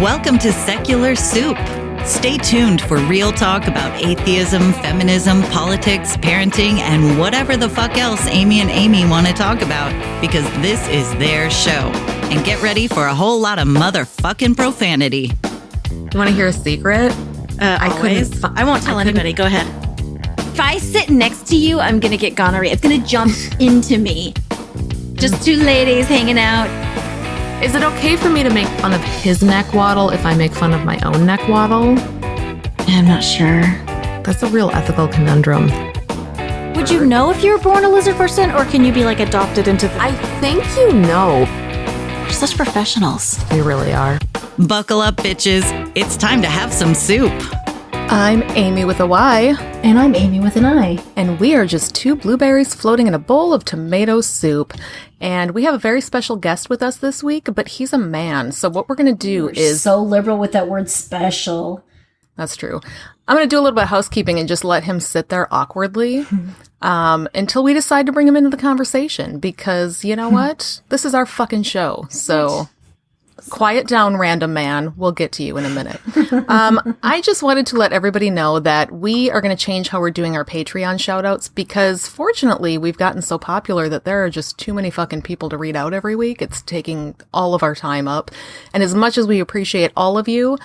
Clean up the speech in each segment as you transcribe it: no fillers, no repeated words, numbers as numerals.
Welcome to Secular Soup. Stay tuned for real talk about atheism, feminism, politics, parenting, and whatever the fuck else Amy and Amy want to talk about, because this is their show. And get ready for a whole lot of motherfucking profanity. You want to hear a secret? I won't tell anybody. Go ahead. If I sit next to you, I'm going to get gonorrhea. It's going to jump into me. Just two ladies hanging out. Is it okay for me to make fun of his neck waddle if I make fun of my own neck waddle? I'm not sure. That's a real ethical conundrum. Would you know if you were born a lizard person, or can you be like adopted into the... I think you know. We're such professionals. We really are. Buckle up, bitches. It's time to have some soup. I'm Amy with a Y. And I'm Amy with an I. And we are just two blueberries floating in a bowl of tomato soup. And we have a very special guest with us this week, but he's a man. So what we're going to do is... so liberal with that word special. That's true. I'm going to do a little bit of housekeeping and just let him sit there awkwardly until we decide to bring him into the conversation. Because, you know what? This is our fucking show. So... quiet down, random man. We'll get to you in a minute. I just wanted to let everybody know that we are going to change how we're doing our Patreon shoutouts because fortunately we've gotten so popular that there are just too many fucking people to read out every week. It's taking all of our time up. And as much as we appreciate all of you,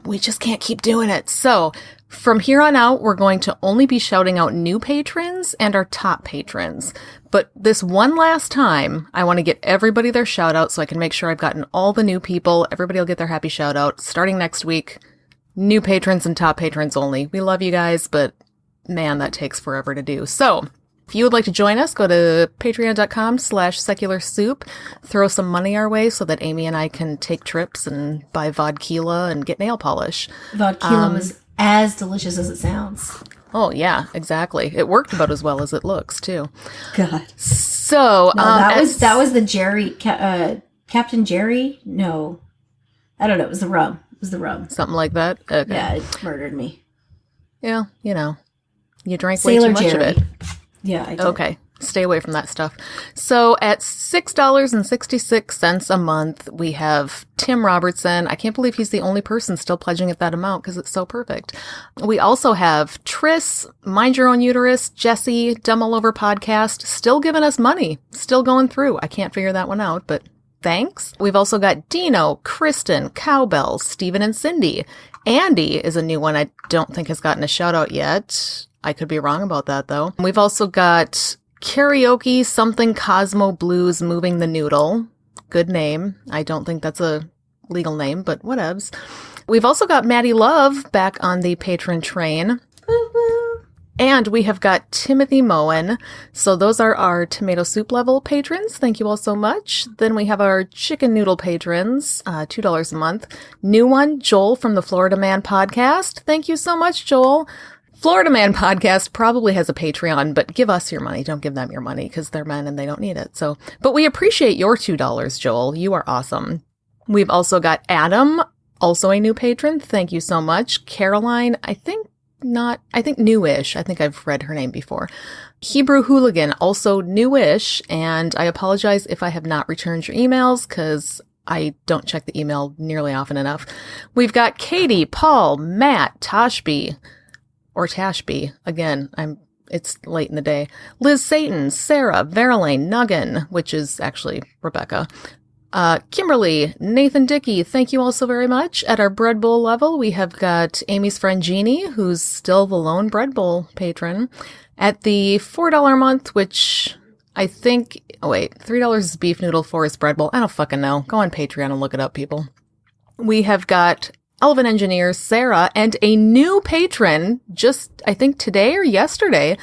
we just can't keep doing it. So from here on out, we're going to only be shouting out new patrons and our top patrons. But this one last time, I want to get everybody their shout out so I can make sure I've gotten all the new people. Everybody will get their happy shout out. Starting next week, new patrons and top patrons only. We love you guys, but man, that takes forever to do. So if you would like to join us, go to patreon.com/secularsoup. Throw some money our way so that Amy and I can take trips and buy vodkila and get nail polish. Vodkila was as delicious as it sounds. Oh, yeah, exactly. It worked about as well as it looks, too. God. So, no, that was the Jerry, Captain Jerry? No. I don't know. It was the rum. Something like that? Okay. Yeah, it murdered me. Yeah, you know. You drank Sailor way too much Jerry. of it. Yeah, I did. Okay. Stay away from that stuff. So at $6.66 a month, we have Tim Robertson. I can't believe he's the only person still pledging at that amount because it's so perfect. We also have Triss, Mind Your Own Uterus, Jesse, Dumb All Over Podcast, still giving us money, still going through. I can't figure that one out, but thanks. We've also got Dino, Kristen, Cowbell, Stephen and Cindy. Andy is a new one I don't think has gotten a shout out yet. I could be wrong about that though. We've also got Karaoke something Cosmo Blues Moving the Noodle. Good name. I don't think that's a legal name, but whatevs. We've also got Maddie Love back on the patron train. Woo-woo. And we have got Timothy Moen. So those are our tomato soup level patrons. Thank you all so much. Then we have our chicken noodle patrons, $2 a month. New one, Joel from the Florida Man podcast. Thank you so much, Joel. Florida Man podcast probably has a Patreon, but give us your money. Don't give them your money because they're men and they don't need it. So, but we appreciate your $2, Joel. You are awesome. We've also got Adam, also a new patron. Thank you so much. Caroline, I think newish. I think I've read her name before. Hebrew Hooligan, also newish. And I apologize if I have not returned your emails because I don't check the email nearly often enough. We've got Katie, Paul, Matt, Toshby, or Tashby. Again, it's late in the day. Liz Satan, Sarah, Verlaine, Nuggin, which is actually Rebecca. Kimberly, Nathan Dickey, thank you all so very much. At our Bread Bowl level, we have got Amy's friend Jeannie, who's still the lone Bread Bowl patron. At the $4 a month, which I think, $3 is beef noodle, 4 is Bread Bowl. I don't fucking know. Go on Patreon and look it up, people. We have got Elven Engineer, Sarah, and a new patron, just, I think today or yesterday,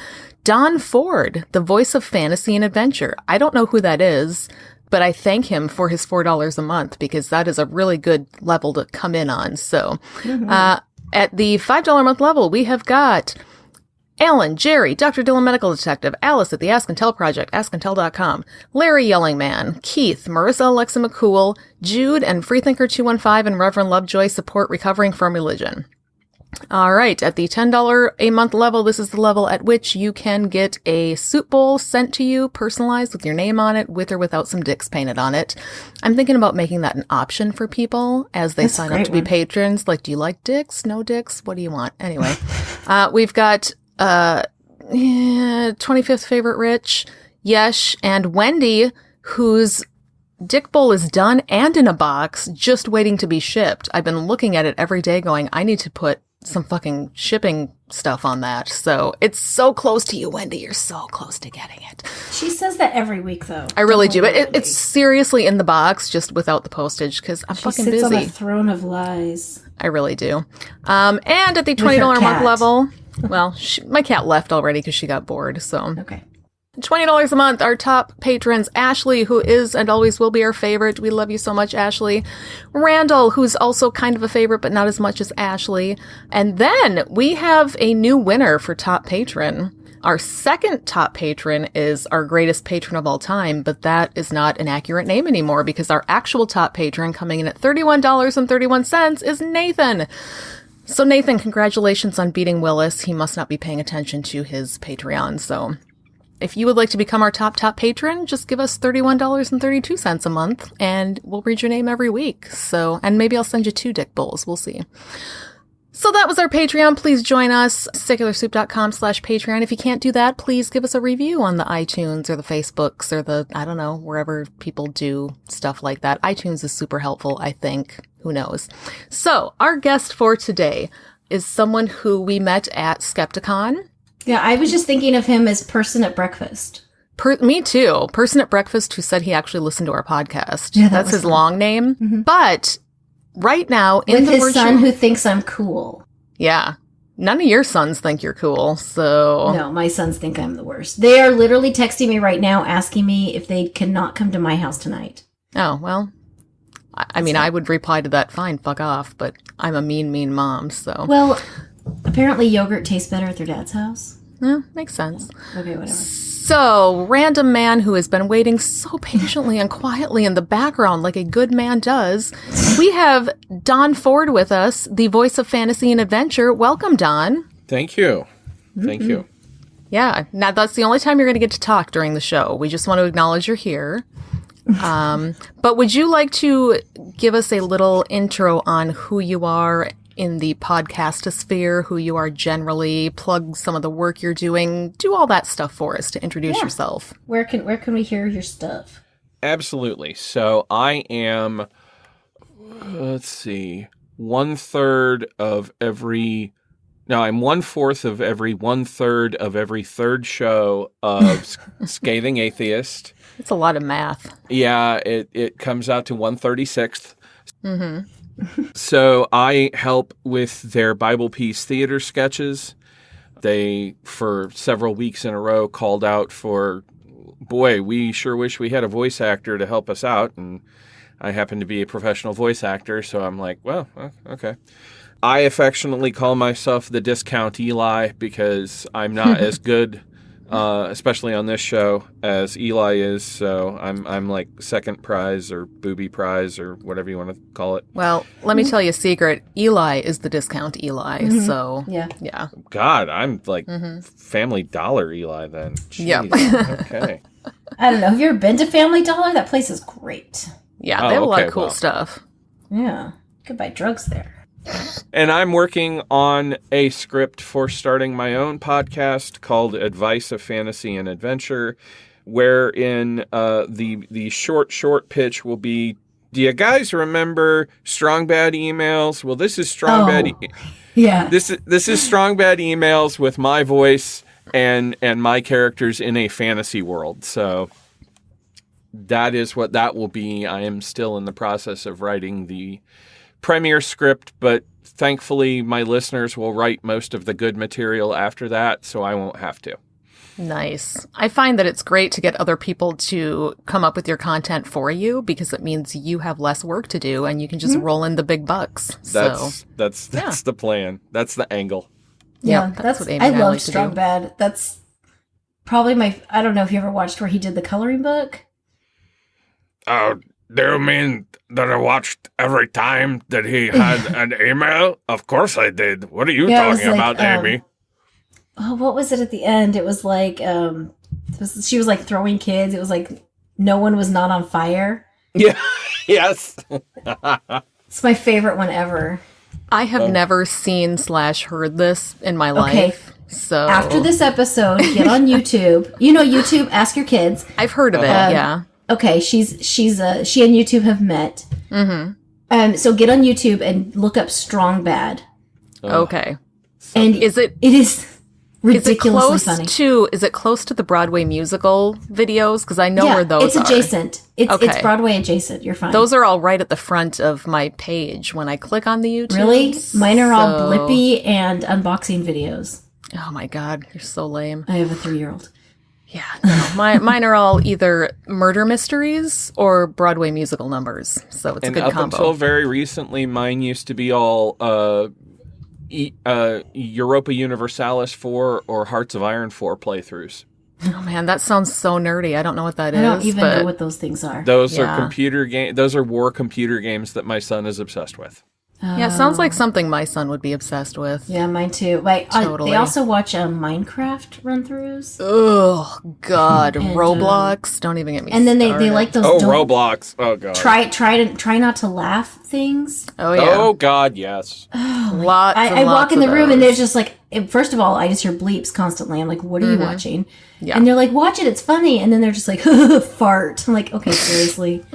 Don Ford, the voice of fantasy and adventure. I don't know who that is, but I thank him for his $4 a month because that is a really good level to come in on. So, at the $5 a month level, we have got Alan, Jerry, Dr. Dylan Medical Detective, Alice at the Ask and Tell Project, askandtell.com, Larry Yelling Man, Keith, Marissa Alexa McCool, Jude, and Freethinker215 and Reverend Lovejoy support recovering from religion. All right. At the $10 a month level, this is the level at which you can get a soup bowl sent to you, personalized with your name on it, with or without some dicks painted on it. I'm thinking about making that an option for people as they sign up to be patrons. Like, do you like dicks? No dicks? What do you want? Anyway, we've got 25th Favorite Rich, Yesh, and Wendy, whose dick bowl is done and in a box, just waiting to be shipped. I've been looking at it every day going, I need to put some fucking shipping stuff on that. So it's so close to you, Wendy. You're so close to getting it. She says that every week, though. I really do. It's seriously in the box, just without the postage, because I'm fucking busy. She sits on a throne of lies. I really do. And at the $20 a month level, well, my cat left already because she got bored. So okay. $20 a month, our top patrons, Ashley, who is and always will be our favorite. We love you so much, Ashley. Randall, who's also kind of a favorite, but not as much as Ashley. And then we have a new winner for top patron. Our second top patron is our greatest patron of all time, but that is not an accurate name anymore because our actual top patron, coming in at $31.31, is Nathan. So Nathan, congratulations on beating Willis. He must not be paying attention to his Patreon, so if you would like to become our top patron, just give us $31.32 a month, and we'll read your name every week. So, and maybe I'll send you 2 dick bowls. We'll see. So that was our Patreon. Please join us, secularsoup.com/Patreon. If you can't do that, please give us a review on the iTunes or the Facebooks or the, I don't know, wherever people do stuff like that. iTunes is super helpful, I think. Who knows? So our guest for today is someone who we met at Skeptic On. Yeah, I was just thinking of him as Person at Breakfast. Me too. Person at Breakfast who said he actually listened to our podcast. Yeah, that's his long name. Mm-hmm. But right now, in the his son who thinks I'm cool. Yeah. None of your sons think you're cool, so... No, my sons think I'm the worst. They are literally texting me right now asking me if they cannot come to my house tonight. Oh, well... I mean, I would reply to that, fine, fuck off, but I'm a mean mom, so... Well... Apparently yogurt tastes better at their dad's house. Yeah, makes sense. Okay, whatever. So, random man who has been waiting so patiently and quietly in the background like a good man does. We have Don Ford with us, the voice of fantasy and adventure. Welcome, Don. Thank you. Thank you. Yeah, now that's the only time you're going to get to talk during the show. We just want to acknowledge you're here. But would you like to give us a little intro on who you are in the podcastosphere, who you are generally, plug some of the work you're doing, do all that stuff for us to introduce yourself. Where can we hear your stuff? Absolutely. So I am, let's see, I'm 1/4 of every 1/3 of every third show of Scathing Atheist. It's a lot of math. Yeah, it comes out to 1/36. Mm-hmm. So I help with their Bible Peace theater sketches. They, for several weeks in a row, called out for, boy, we sure wish we had a voice actor to help us out. And I happen to be a professional voice actor, so I'm like, well, okay. I affectionately call myself the Discount Eli because I'm not as good, especially on this show, as Eli is. So I'm like second prize or booby prize or whatever you want to call it. Well, let me tell you a secret. Eli is the Discount Eli. Mm-hmm. So yeah. God, I'm like Family Dollar Eli then. Jeez. Yep. Okay. I don't know. Have you ever been to Family Dollar? That place is great. Yeah, they have a lot of cool stuff. Yeah. You could buy drugs there. And I'm working on a script for starting my own podcast called Advice of Fantasy and Adventure, wherein the short pitch will be, do you guys remember Strong Bad Emails? Well, this is Strong Bad. Yeah. This is Strong Bad Emails with my voice and my characters in a fantasy world. So that is what that will be. I am still in the process of writing the premiere script, but thankfully my listeners will write most of the good material after that, so I won't have to. Nice. I find that it's great to get other people to come up with your content for you because it means you have less work to do and you can just roll in the big bucks. That's the plan. That's the angle. Yeah, that's what Amy I love like Strong Bad. That's probably I don't know if you ever watched where he did the coloring book. Oh, Do you mean that I watched every time that he had an email? Of course I did. What are you talking about, Amy? Oh, what was it at the end? It was like, she was like throwing kids. It was like, no one was not on fire. Yeah. Yes. It's my favorite one ever. I have never seen / heard this in my life. So after this episode, get on YouTube. You know YouTube. Ask your kids. I've heard of it. Yeah. Okay, she and YouTube have met. Mm-hmm. So get on YouTube and look up Strong Bad. Okay. And it is ridiculously funny. Is it close to the Broadway musical videos? Because I know where those are. It's adjacent. It's Broadway adjacent. You're fine. Those are all right at the front of my page when I click on the YouTube. Really? Mine are all Blippi and unboxing videos. Oh my God, you're so lame. I have a 3-year-old. Yeah, no, mine are all either murder mysteries or Broadway musical numbers. So it's a good combo. Until very recently, mine used to be all Europa Universalis 4 or Hearts of Iron 4 playthroughs. Oh man, that sounds so nerdy. I don't know what that is. I don't even know what those things are. Those are computer game. Those are war computer games that my son is obsessed with. Yeah, it sounds like something my son would be obsessed with. Yeah, mine too. Like, totally. They also watch Minecraft run-throughs. Oh God, and, Roblox. Don't even get me. And then they like those. Roblox. Oh God. Try not to laugh things. Oh yeah. Oh God, yes. I walk in the room and there's just like, first of all, I just hear bleeps constantly. I'm like, what are you watching? Yeah. And they're like, watch it, it's funny. And then they're just like, fart. I'm like, okay, seriously.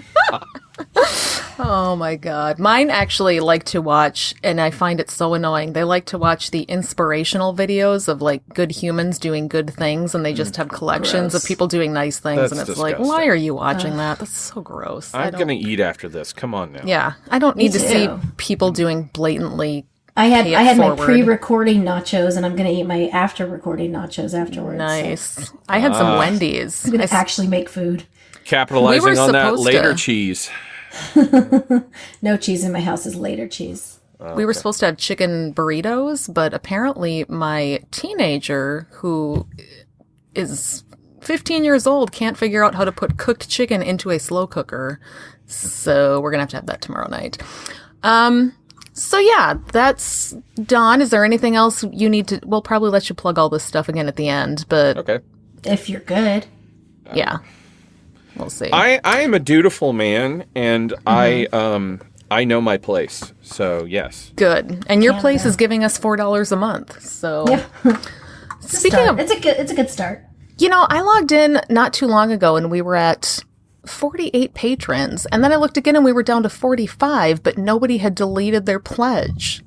Oh my God. Mine actually like to watch, and I find it so annoying, they like to watch the inspirational videos of like good humans doing good things, and they just have collections of people doing nice things. That's and it's disgusting. like, why are you watching that? That's so gross. I'm going to eat after this. Come on now. Yeah. I don't need to see people doing blatantly. I had my pre-recording nachos, and I'm going to eat my after-recording nachos afterwards. Nice. So. I had some Wendy's. I'm going to actually make food. Capitalizing on that later cheese. No cheese in my house is later cheese. We were supposed to have chicken burritos, but apparently my teenager, who is 15 years old, can't figure out how to put cooked chicken into a slow cooker. So we're going to have that tomorrow night. So yeah, that's Dawn. Is there anything else you need to... We'll probably let you plug all this stuff again at the end, but... Okay. If you're good. Yeah. We'll see. I am a dutiful man, and I know my place. So yes, good. And your place is giving us $4 a month. So speaking of, it's a good start. You know, I logged in not too long ago, and we were at 48 patrons, and then I looked again, and we were down to 45, but nobody had deleted their pledge.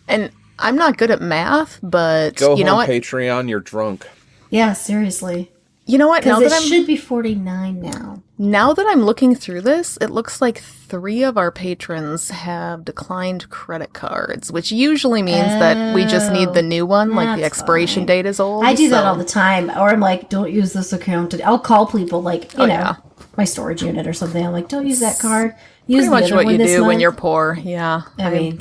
And I'm not good at math, but go you know home, what? Patreon, you're drunk. Yeah, seriously. You know what? Because it should be 49 now. Now that I'm looking through this, it looks like 3 of our patrons have declined credit cards, which usually means that we just need the new one, like the expiration date is old. I do that all the time. Or I'm like, don't use this account. I'll call people like, you know, my storage unit or something. I'm like, don't use that card. Use pretty much what you do month. When you're poor. Yeah. I mean,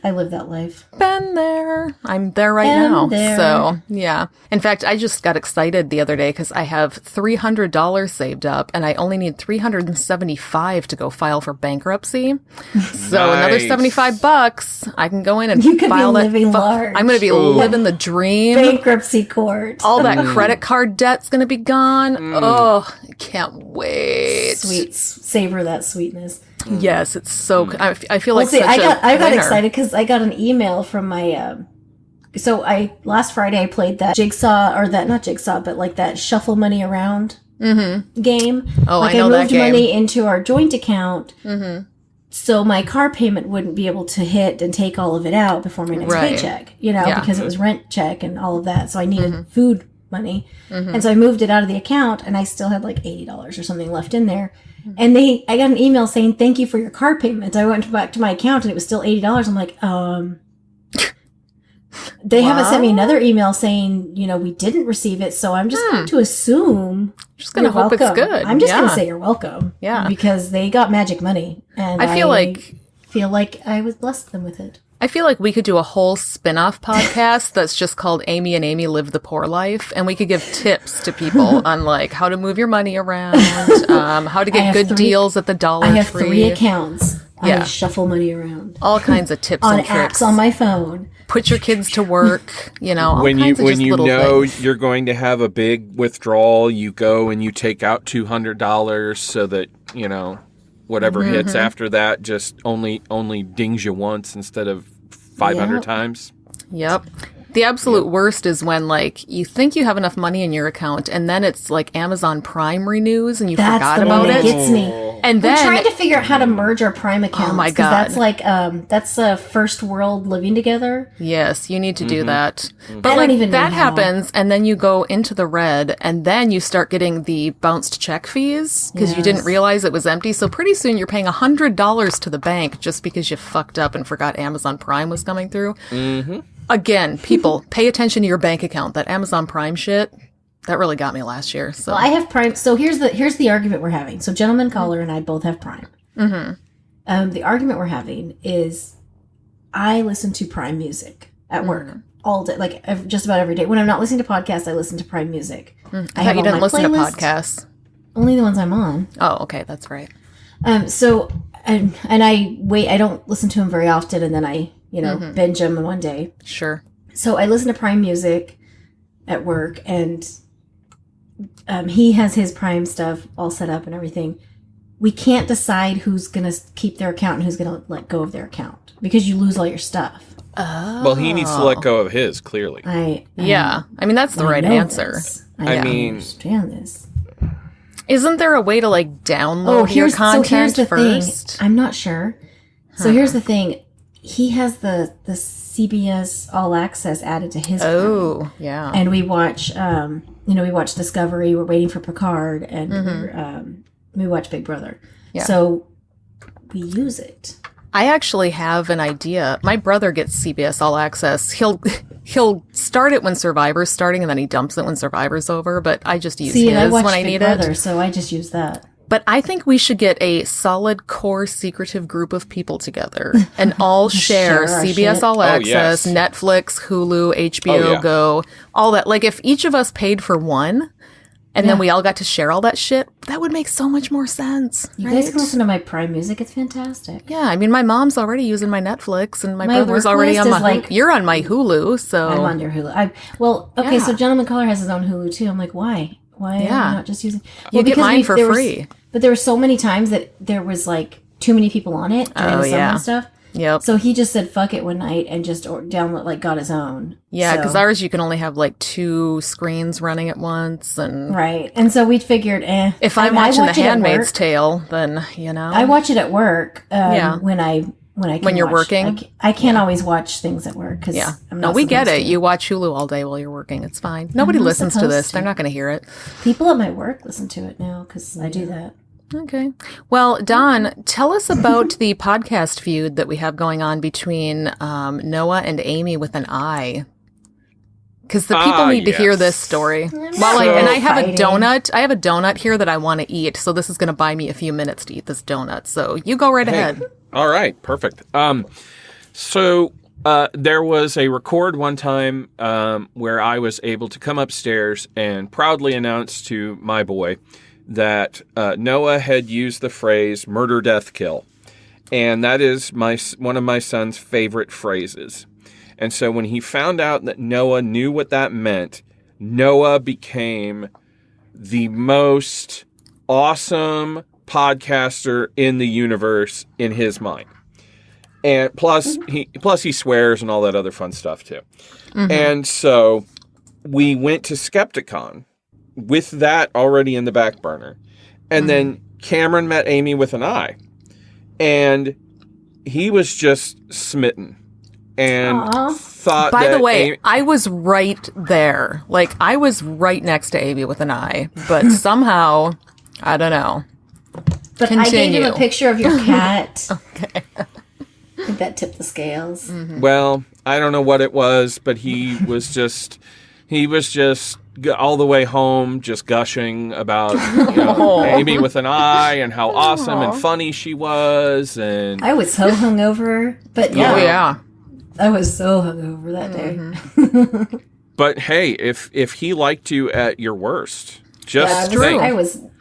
I live that life. Been there. I'm there right now. So, yeah. In fact, I just got excited the other day because I have $300 saved up and I only need $375 to go file for bankruptcy. So another $75, I can go in and you could file be that. living large. I'm going to be living the dream. Bankruptcy court. All that credit card debt's going to be gone. Oh, I can't wait. Sweets. Savor that sweetness. Yes, it's so. I feel like I got excited because I got an email from my. Last Friday I played that not jigsaw, but like that shuffle money around game. Oh, like I know that game. I moved money into our joint account, so my car payment wouldn't be able to hit and take all of it out before my next paycheck. You know, because it was rent check and all of that. So I needed food money, and so I moved it out of the account, and I still had like $80 or something left in there. And I got an email saying, thank you for your car payment. I went back to my account and it was still $80. I'm like, they haven't sent me another email saying, you know, we didn't receive it. So I'm just going to assume. Just going to hope it's good. I'm just going to say you're welcome. Yeah. Because they got magic money. And I feel like I was blessed them with it. I feel like we could do a whole spin-off podcast that's just called Amy and Amy Live the Poor Life, and we could give tips to people on like how to move your money around, how to get good deals at the Dollar Tree. I have 3 accounts. I shuffle money around. All kinds of tips on and tricks. apps on my phone. Put your kids to work, you know, all when kinds you of just when you little know things. you're going to have a big withdrawal, you go and you take out $200 so that, you know, whatever hits after that just only dings you once instead of 500 times. Yep. The absolute worst is when, like, you think you have enough money in your account, and then it's like Amazon Prime renews, and you forgot about That's it. the one that gets me. And We're then trying to figure out how to merge our Prime accounts. Oh my 'cause God. that's like that's a first world living together. yes, you need to do that. But I don't like even know that how. happens, and then you go into the red, and then you start getting the bounced check fees because you didn't realize it was empty. So pretty soon you're paying $100 to the bank just because you fucked up and forgot Amazon Prime was coming through. Again, people, pay attention to your bank account. That Amazon Prime shit, that really got me last year. So Well, I have Prime. So here's the argument we're having. So gentleman caller and I both have Prime. The argument we're having is I listen to Prime Music at work all day, like just about every day. When I'm not listening to podcasts, I listen to Prime Music. I thought you didn't listen to podcasts. Only the ones I'm on. Oh, okay, that's right. So and I wait. I don't listen to them very often, and then I binge them in one day. Sure. So I listen to Prime Music at work, and he has his Prime stuff all set up and everything. We can't decide who's going to keep their account and who's going to let go of their account because you lose all your stuff. Well, he needs to let go of his, clearly. I mean, that's the right answer. I mean, understand this. Isn't there a way to like download your content first? Thing. I'm not sure. So here's the thing. He has the CBS All Access added to his Prime. Yeah. And we watch we watch Discovery, we're waiting for Picard, and we watch Big Brother. Yeah. So we use it. I actually have an idea. My brother gets CBS All Access. He'll start it when Survivor's starting, and then he dumps it when Survivor's over. But I just use his I watch when I Big need Brother, it. So I just use that. But I think we should get a solid core secretive group of people together and all share share our CBS shit. All Access, yes. Netflix, Hulu, HBO Go, all that. Like if each of us paid for one and then we all got to share all that shit, that would make so much more sense. You guys can listen to my Prime Music. It's fantastic. Yeah, I mean, my mom's already using my Netflix, and my My brother's work already list on is my. like- You're on my Hulu, so I'm on your Hulu. So Gentleman Caller has his own Hulu too. I'm like, why? Why am I not just using? You get because mine for free. But there were so many times that there was like too many people on it during the summer and stuff. Yep. So he just said fuck it one night and just got his own. Yeah, because So- ours you can only have like 2 screens running at once, and right. And so we figured, if I'm watching The watch it at Handmaid's work. Tale, then I watch it at work. When I can you're watch. working? I can't always watch things at work because I'm not. No, we get supposed it. to. You watch Hulu all day while you're working. It's fine. Nobody not listens to supposed this. to. They're not going to hear it. People at my work listen to it now because I do that. Okay. Well, Don, tell us about the podcast feud that we have going on between Noah and Amy with an I. Because the people need to hear this story. And I have a donut. I have a donut here that I want to eat, so this is going to buy me a few minutes to eat this donut. So you go right ahead. All right, perfect. So there was a record one time where I was able to come upstairs and proudly announce to my boy that Noah had used the phrase murder, death, kill. And that is one of my son's favorite phrases. And so when he found out that Noah knew what that meant, Noah became the most awesome podcaster in the universe in his mind. And plus he swears and all that other fun stuff too. Mm-hmm. And so we went to Skeptic On with that already in the back burner. And then Cameron met Amy with an I. And he was just smitten. And thought By that the way, Amy, I was right there. Like, I was right next to Amy with an I. But somehow, I don't know. But Continue. I gave him a picture of your cat. Okay. I think that tipped the scales. well, I don't know what it was, but he was just all the way home just gushing about Amy with an I and how awesome and funny she was. And I was so hungover, but Oh, yeah. I was so hungover that day. Mm-hmm. But hey, if he liked you at your worst, just Yeah, think.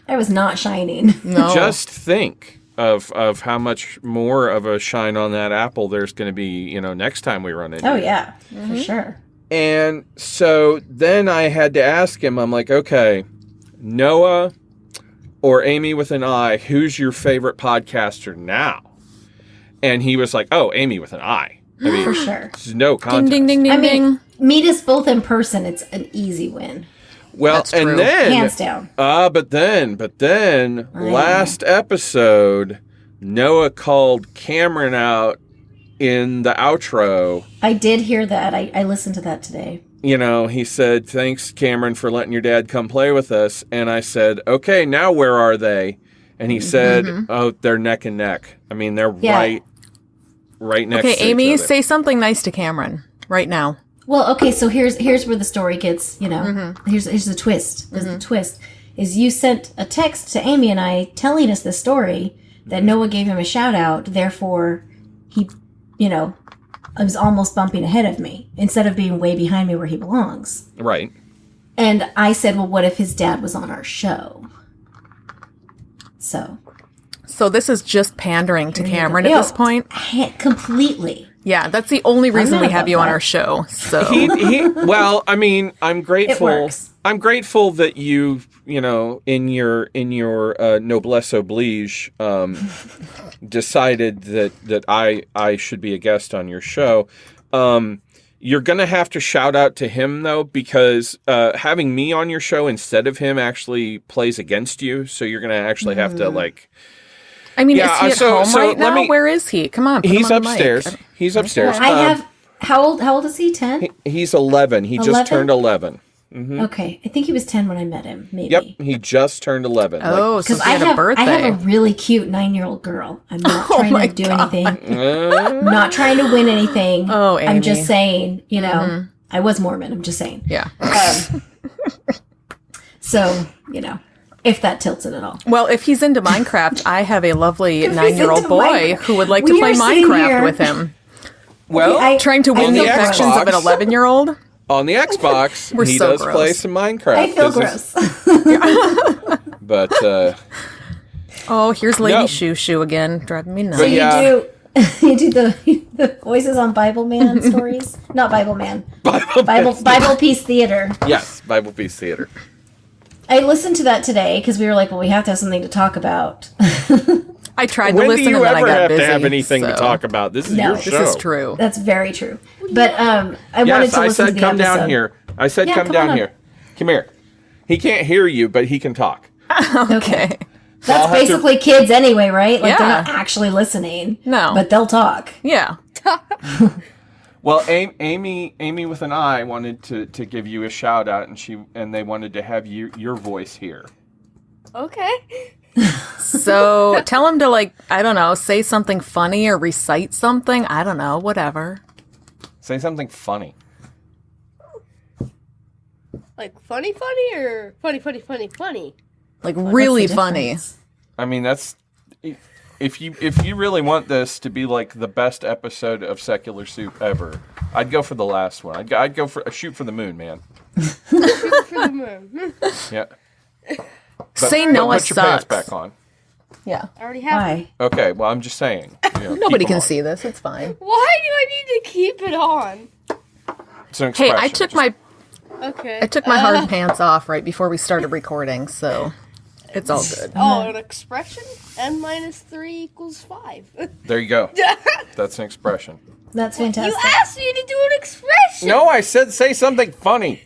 I was not shining. No. Just think of how much more of a shine on that apple there's going to be, next time we run into Oh it. yeah, for sure. And so then I had to ask him, I'm like, okay, Noah or Amy with an I, who's your favorite podcaster now? And he was like, oh, Amy with an I. I mean, For sure. there's no contest. Ding, ding, ding, I ding, mean, meet us both in person. It's an easy win. Well, That's true. and then, Hands down. but then, last episode, Noah called Cameron out in the outro. I did hear that. I listened to that today. He said, thanks, Cameron, for letting your dad come play with us. And I said, okay, now where are they? And he said, oh, they're neck and neck. I mean, they're right next to Okay, each Amy, other. say something nice to Cameron right now. Well, okay, so here's where the story gets, here's the twist. The twist is you sent a text to Amy and I telling us the story that Noah gave him a shout out. Therefore, he, was almost bumping ahead of me instead of being way behind me where he belongs. Right. And I said, well, what if his dad was on our show? So this is just pandering to Cameron at this point? Completely. Yeah, that's the only reason we not have you above on that. our show. So Well, I mean, I'm grateful. It works. I'm grateful that you, in your noblesse oblige, decided that I should be a guest on your show. You're going to have to shout out to him, though, because having me on your show instead of him actually plays against you. So you're going to actually have to, I mean, Yeah, is he at home right let now? me- Where is he? Come on, put he's him on the mic. upstairs. He's upstairs. I have, how old is he? 10? He's 11. He just 11? turned 11. Okay. I think he was 10 when I met him, maybe. Yep, he just turned 11. Oh, so Because he had a birthday. I have a really cute 9-year-old girl. I'm not Oh trying my to do God. anything. Not trying to win anything. Oh, I'm Amy. just saying, I was Mormon. I'm just saying. Yeah. So, if that tilts it at all. Well, if he's into Minecraft, I have a lovely he's 9-year-old into boy Minecraft. who would like We to play are sitting Minecraft here- with him. Well, Okay, Trying to win On the the affections of an Xbox. 11-year-old? on the Xbox, We're he so does gross. play some Minecraft. I feel 'cause gross. But Oh, here's Lady No. Shoo Shoo again, driving me nuts. But yeah. you do the voices on Bible Man stories? Not Bible Man. Bible Peace Theater. yes, Bible Peace Theater. I listened to that today because we were like, well, we have to have something to talk about. I tried to When do listen you and then I ever got have busy. to have anything to so talk about? This is No. your This show. This is true. That's very true. But I wanted Yes, to I listen to said the come episode. down here. I said Yeah, come come down on here. Come here. He can't hear you, but he can talk. Okay. That's I'll have to- basically kids anyway, right? Like they're Yeah. not actually listening. No. But they'll talk. Yeah. Well, Amy with an I wanted to give you a shout out, and they wanted to have your voice here. Okay. So tell him to, like, I don't know, say something funny or recite something. I don't know, whatever. Say something funny. Like funny or funny? Like, really What's the funny. difference? I mean, that's if you really want this to be like the best episode of Secular Soup ever, I'd go for the last one. I'd go for a shoot for the moon, man. For the moon. Yeah. Say But Noah put your pants sucks. back on. Yeah. I already have. Why? Okay, well, I'm just saying. Nobody keep can on. see this. It's fine. Why do I need to keep it on? It's an Hey, expression. I took my hard pants off right before we started recording, so it's all good. Oh, an expression? N minus 3 equals 5. There you go. That's an expression. That's You fantastic. asked me to do an expression. No, I said say something funny.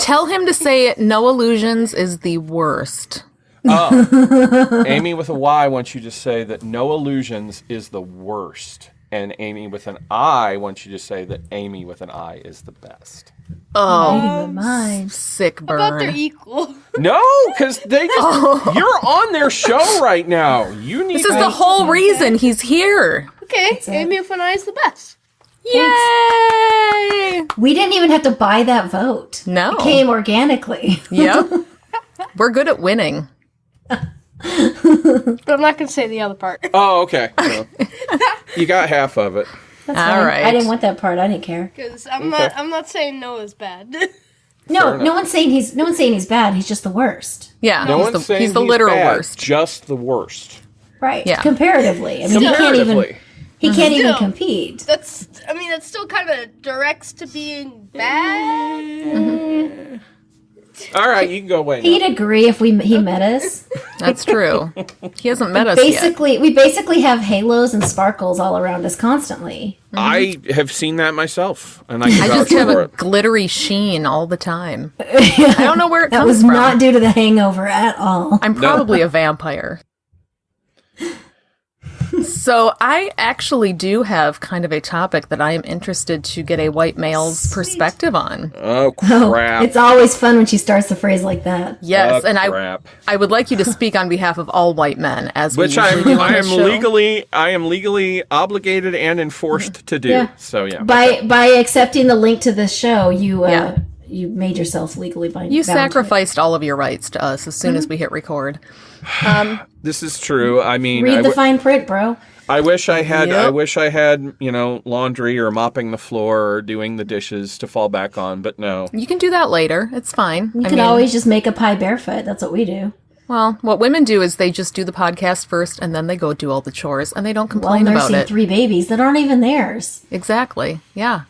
Tell him to say Noah Lugeons is the worst. Amy with a Y wants you to say that Noah Lugeons is the worst. And Amy with an I wants you to say that Amy with an I is the best. Oh, My mind. sick I thought they're burn. equal. No, because they just you're on their show right now. You need This is the whole reason he's here. Okay, Amy with an I is the best. Yay! We didn't even have to buy that vote. No. It came organically. Yep. We're good at winning. But I'm not going to say the other part. Oh, okay. Well, you got half of it. That's All fine. right. I didn't want that part. I didn't care. Because I'm not saying Noah's bad. No one's saying he's bad. He's just the worst. Yeah, No one's saying he's the literal bad, worst. just the worst. Right. Yeah. Comparatively. I mean, Comparatively. he can't even Still. compete. That's still kind of directs to being bad. All right, you can go away now. He'd agree if he met us. That's true. He hasn't met us yet. We basically have halos and sparkles all around us constantly. I have seen that myself, and I can I vouch just have for a it. glittery sheen all the time. I don't know where it That comes was from. not due to the hangover at all. I'm probably a vampire. So I actually do have kind of a topic that I am interested to get a white male's perspective on. Oh, Oh, crap. it's always fun when she starts the phrase like that. Yes, Oh, and crap. I would like you to speak on behalf of all white men, as Which we usually do on I this am show. legally obligated and enforced to do. Yeah. So yeah. By accepting the link to this show, you Yeah. you made yourself legally bound. You to it. sacrificed all of your rights to us as soon as we hit record. This is true. I mean, Read the fine print, bro. I wish I had. Yep. I wish I had. Laundry or mopping the floor or doing the dishes to fall back on. But no. You can do that later. It's fine. You can always just make a pie barefoot. That's what we do. Well, what women do is they just do the podcast first, and then they go do all the chores, and they don't While complain about nursing it. 3 babies that aren't even theirs. Exactly. Yeah.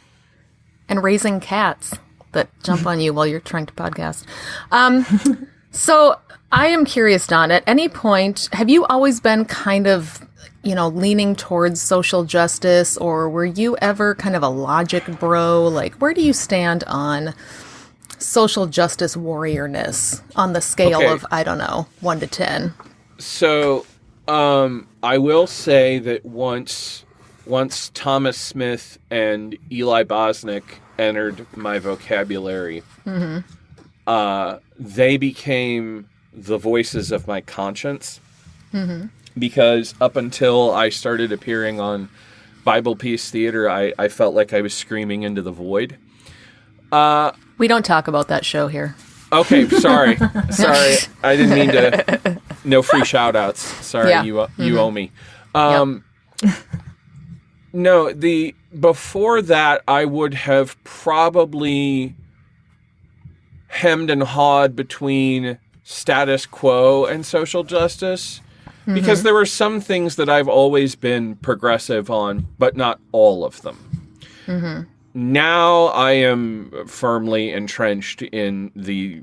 And raising cats that jump on you while you're trying to podcast. So I am curious, Don, at any point, have you always been kind of, leaning towards social justice, or were you ever kind of a logic bro? Like, where do you stand on social justice warriorness on the scale Okay. of, 1 to 10? So, I will say that once Thomas Smith and Eli Bosnick entered my vocabulary, they became the voices of my conscience. Because up until I started appearing on Bible Peace Theater, I felt like I was screaming into the void. We don't talk about that show here. Okay, sorry. I didn't mean to. No free shout-outs. Sorry, Yeah. you owe me. No, before that, I would have probably hemmed and hawed between status quo and social justice. Because there were some things that I've always been progressive on, but not all of them. Now I am firmly entrenched in the,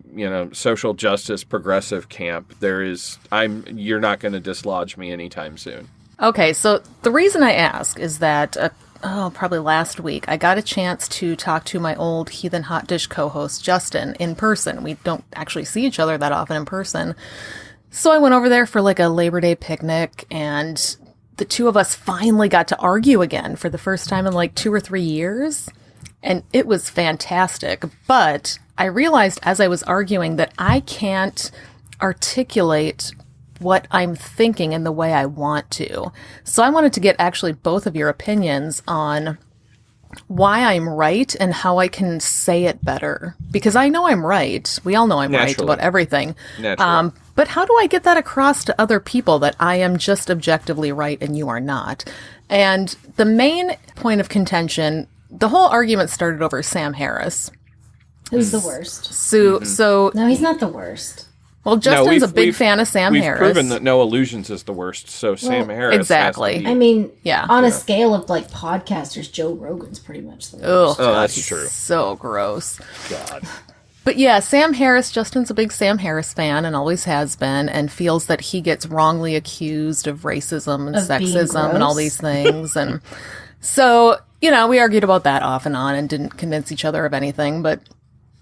social justice progressive camp. You're not going to dislodge me anytime soon. Okay, so the reason I ask is that, probably last week, I got a chance to talk to my old Heathen Hot Dish co-host, Justin, in person. We don't actually see each other that often in person. So I went over there for like a Labor Day picnic, and the two of us finally got to argue again for the first time in like 2 or 3 years. And it was fantastic. But I realized as I was arguing that I can't articulate what I'm thinking in the way I want to. So I wanted to get actually both of your opinions on why I'm right and how I can say it better. Because I know I'm right. We all know I'm right Naturally. about everything. Naturally. But how do I get that across to other people that I am just objectively right and you are not? And the main point of contention, the whole argument started over Sam Harris. Who's the worst? So No, he's not the worst. well, Justin's a big we've- fan of Sam We've Harris. proven that Noah Lugeons is the worst, so Sam Harris exactly. has to be. I mean, Yeah. on a scale of like podcasters, Joe Rogan's pretty much the worst. Ugh, Oh, that's he's true. So gross. God. But yeah, Sam Harris, Justin's a big Sam Harris fan and always has been, and feels that he gets wrongly accused of racism and Of being sexism and all gross. these things. And so, we argued about that off and on and didn't convince each other of anything. But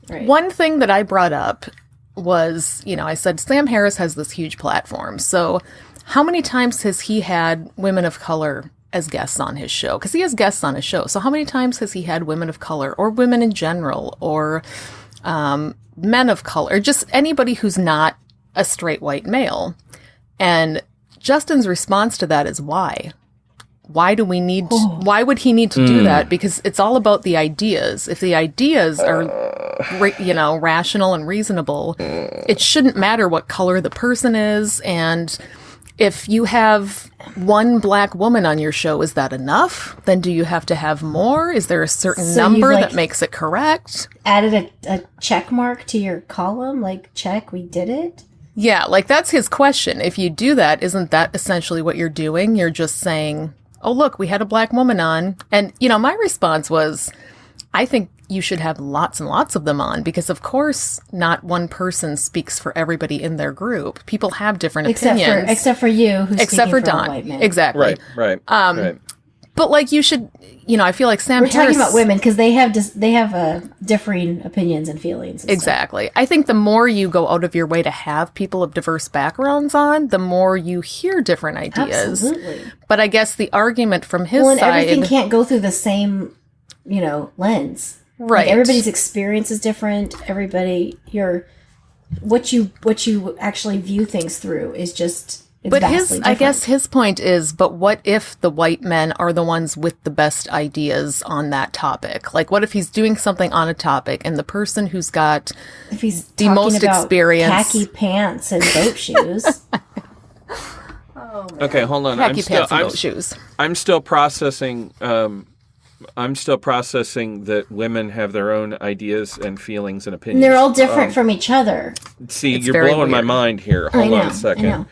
Right. one thing that I brought up was, I said, Sam Harris has this huge platform. So how many times has he had women of color as guests on his show? Because he has guests on his show. So how many times has he had women of color or women in general or men of color, just anybody who's not a straight white male? And Justin's response to that is why? Why do we need why would he need to do that? Because it's all about the ideas. If the ideas are, rational and reasonable, it shouldn't matter what color the person is. And if you have one black woman on your show, is that enough? Then do you have to have more? Is there a certain number that makes it correct? Added a check mark to your column, like, check, we did it? Yeah, like, that's his question. If you do that, isn't that essentially what you're doing? You're just saying, oh, look, we had a black woman on. And, my response was, I think you should have lots and lots of them on, because of course not one person speaks for everybody in their group. People have different opinions. Except for you, who's except for Don. White man. Exactly. Right. But like, you should, I feel like Sam We're Harris... talking about women because they have differing opinions and feelings. And exactly. Stuff. I think the more you go out of your way to have people of diverse backgrounds on, the more you hear different ideas. Absolutely. But I guess the argument from his side... everything can't go through the same, lens. Right. Like, everybody's experience is different. What you actually view things through is just... But I guess his point is, but what if the white men are the ones with the best ideas on that topic? Like, what if he's doing something on a topic and the person who's got the most experience... khaki pants and boat shoes. Okay, hold on. Khaki pants and boat shoes. I'm still processing... I'm still processing that women have their own ideas and feelings and opinions. And they're all different from each other. See, you're blowing my mind here. Hold on a second.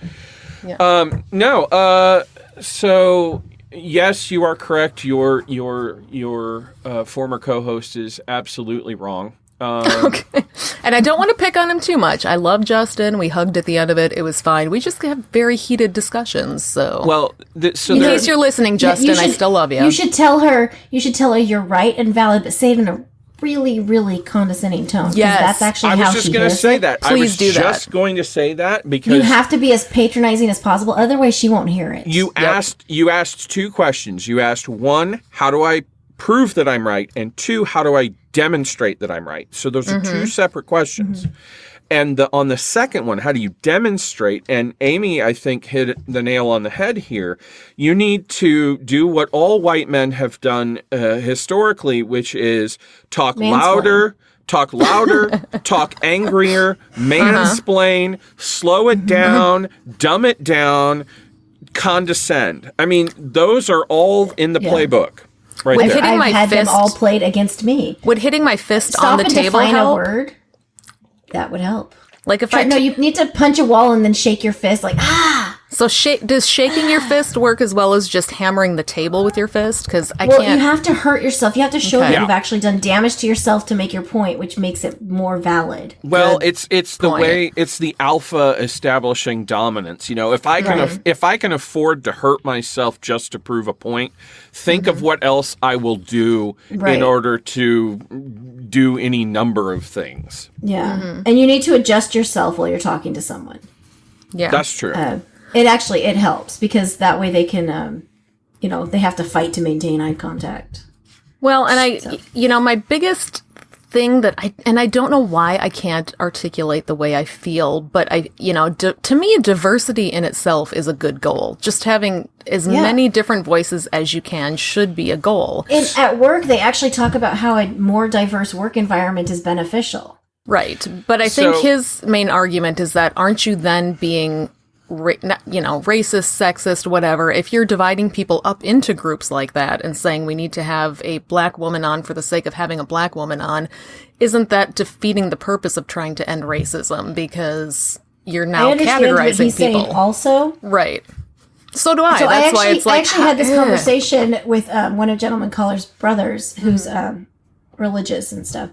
Yeah. So yes, you are correct. Your former co-host is absolutely wrong. Okay. And I don't want to pick on him too much. I love Justin. We hugged at the end of it. It was fine. We just have very heated discussions. So, well, in case you're listening, Justin, I still love you. You should tell her you're right and valid, but say it in a really, really condescending tone. Yes, that's actually how she I was just going to say that. Please do that. I was just going to say that because you have to be as patronizing as possible. Otherwise, she won't hear it. You asked two questions. You asked, one, how do I prove that I'm right? And two, how do I demonstrate that I'm right? So those are two separate questions. And on the second one, how do you demonstrate? And Amy, I think, hit the nail on the head here. You need to do what all white men have done historically, which is talk louder, talk angrier, mansplain, slow it down, dumb it down, condescend. I mean, those are all in the playbook. Right there. I've had them all played against me. Would hitting my fist on the table help? A word? That would help. Like if you need to punch a wall and then shake your fist like, ah! So does shaking your fist work as well as just hammering the table with your fist? Because I can't... Well, you have to hurt yourself. You have to show that you've actually done damage to yourself to make your point, which makes it more valid. Well, it's the way, it's the alpha establishing dominance. If I can afford to hurt myself just to prove a point, think of what else I will do in order to do any number of things. Yeah. And you need to adjust yourself while you're talking to someone. Yeah. That's true. It helps because that way they can, they have to fight to maintain eye contact. Well, and my biggest thing that I don't know why I can't articulate the way I feel, but to me, diversity in itself is a good goal. Just having as many different voices as you can should be a goal. And at work, they actually talk about how a more diverse work environment is beneficial. Right. But I think his main argument is that aren't you then being racist, sexist, whatever, if you're dividing people up into groups like that and saying we need to have a black woman on for the sake of having a black woman on, isn't that defeating the purpose of trying to end racism? Because you're now categorizing people. Also, right. So do I. So That's why it's like I actually had this conversation with one of Gentleman Caller's brothers, who's religious and stuff,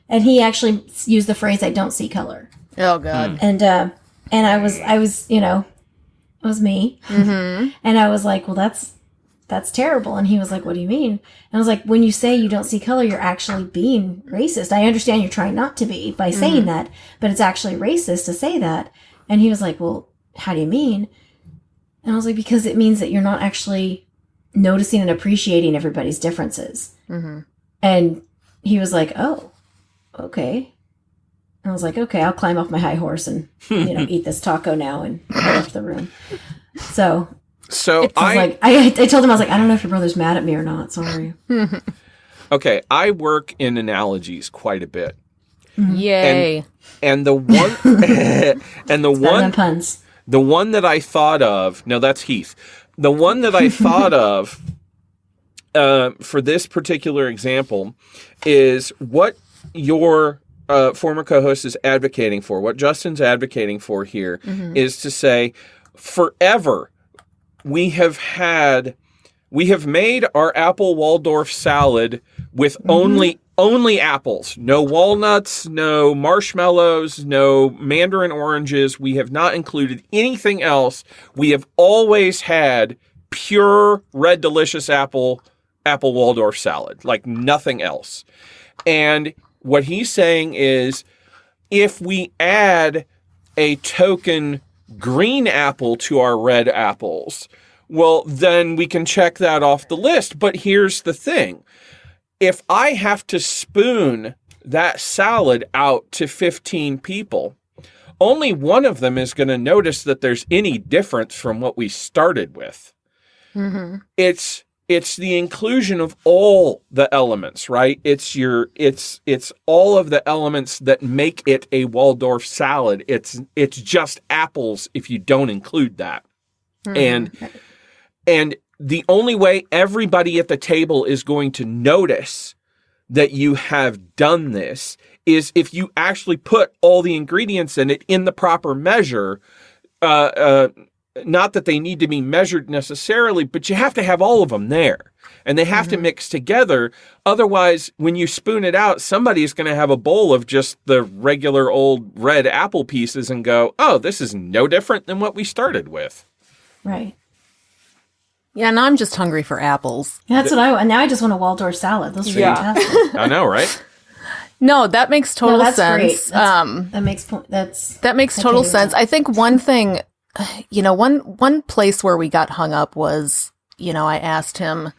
and he actually used the phrase "I don't see color." Oh God. And I was, it was me. Mm-hmm. And I was like, well, that's terrible. And he was like, what do you mean? And I was like, when you say you don't see color, you're actually being racist. I understand you're trying not to be by saying that, but it's actually racist to say that. And he was like, well, how do you mean? And I was like, because it means that you're not actually noticing and appreciating everybody's differences. Mm-hmm. And he was like, oh, okay. I was like, okay, I'll climb off my high horse and, eat this taco now and go left the room. So I told him, I was like, I don't know if your brother's mad at me or not. Sorry. Okay. I work in analogies quite a bit. Yay. And the one, puns. The one that I thought of, no, that's Heath. The one that I thought of for this particular example is what your former co-host is advocating for. What Justin's advocating for here is to say, forever, we have made our apple Waldorf salad with only apples. No walnuts, no marshmallows, no mandarin oranges. We have not included anything else. We have always had pure red delicious apple Waldorf salad, like nothing else. And what he's saying is, if we add a token green apple to our red apples, well, then we can check that off the list. But here's the thing. If I have to spoon that salad out to 15 people, only one of them is going to notice that there's any difference from what we started with. It's the inclusion of all the elements, right? It's all of the elements that make it a Waldorf salad. It's just apples if you don't include that. And the only way everybody at the table is going to notice that you have done this is if you actually put all the ingredients in it in the proper measure. Not that they need to be measured necessarily, but you have to have all of them there. And they have to mix together. Otherwise, when you spoon it out, somebody's going to have a bowl of just the regular old red apple pieces and go, oh, this is no different than what we started with. Right. Yeah, now I'm just hungry for apples. Yeah, that's now I just want a Waldorf salad. Those are fantastic. I know, right? No, that makes total sense. Great. That makes total sense. I think one thing, one place where we got hung up was, I asked him,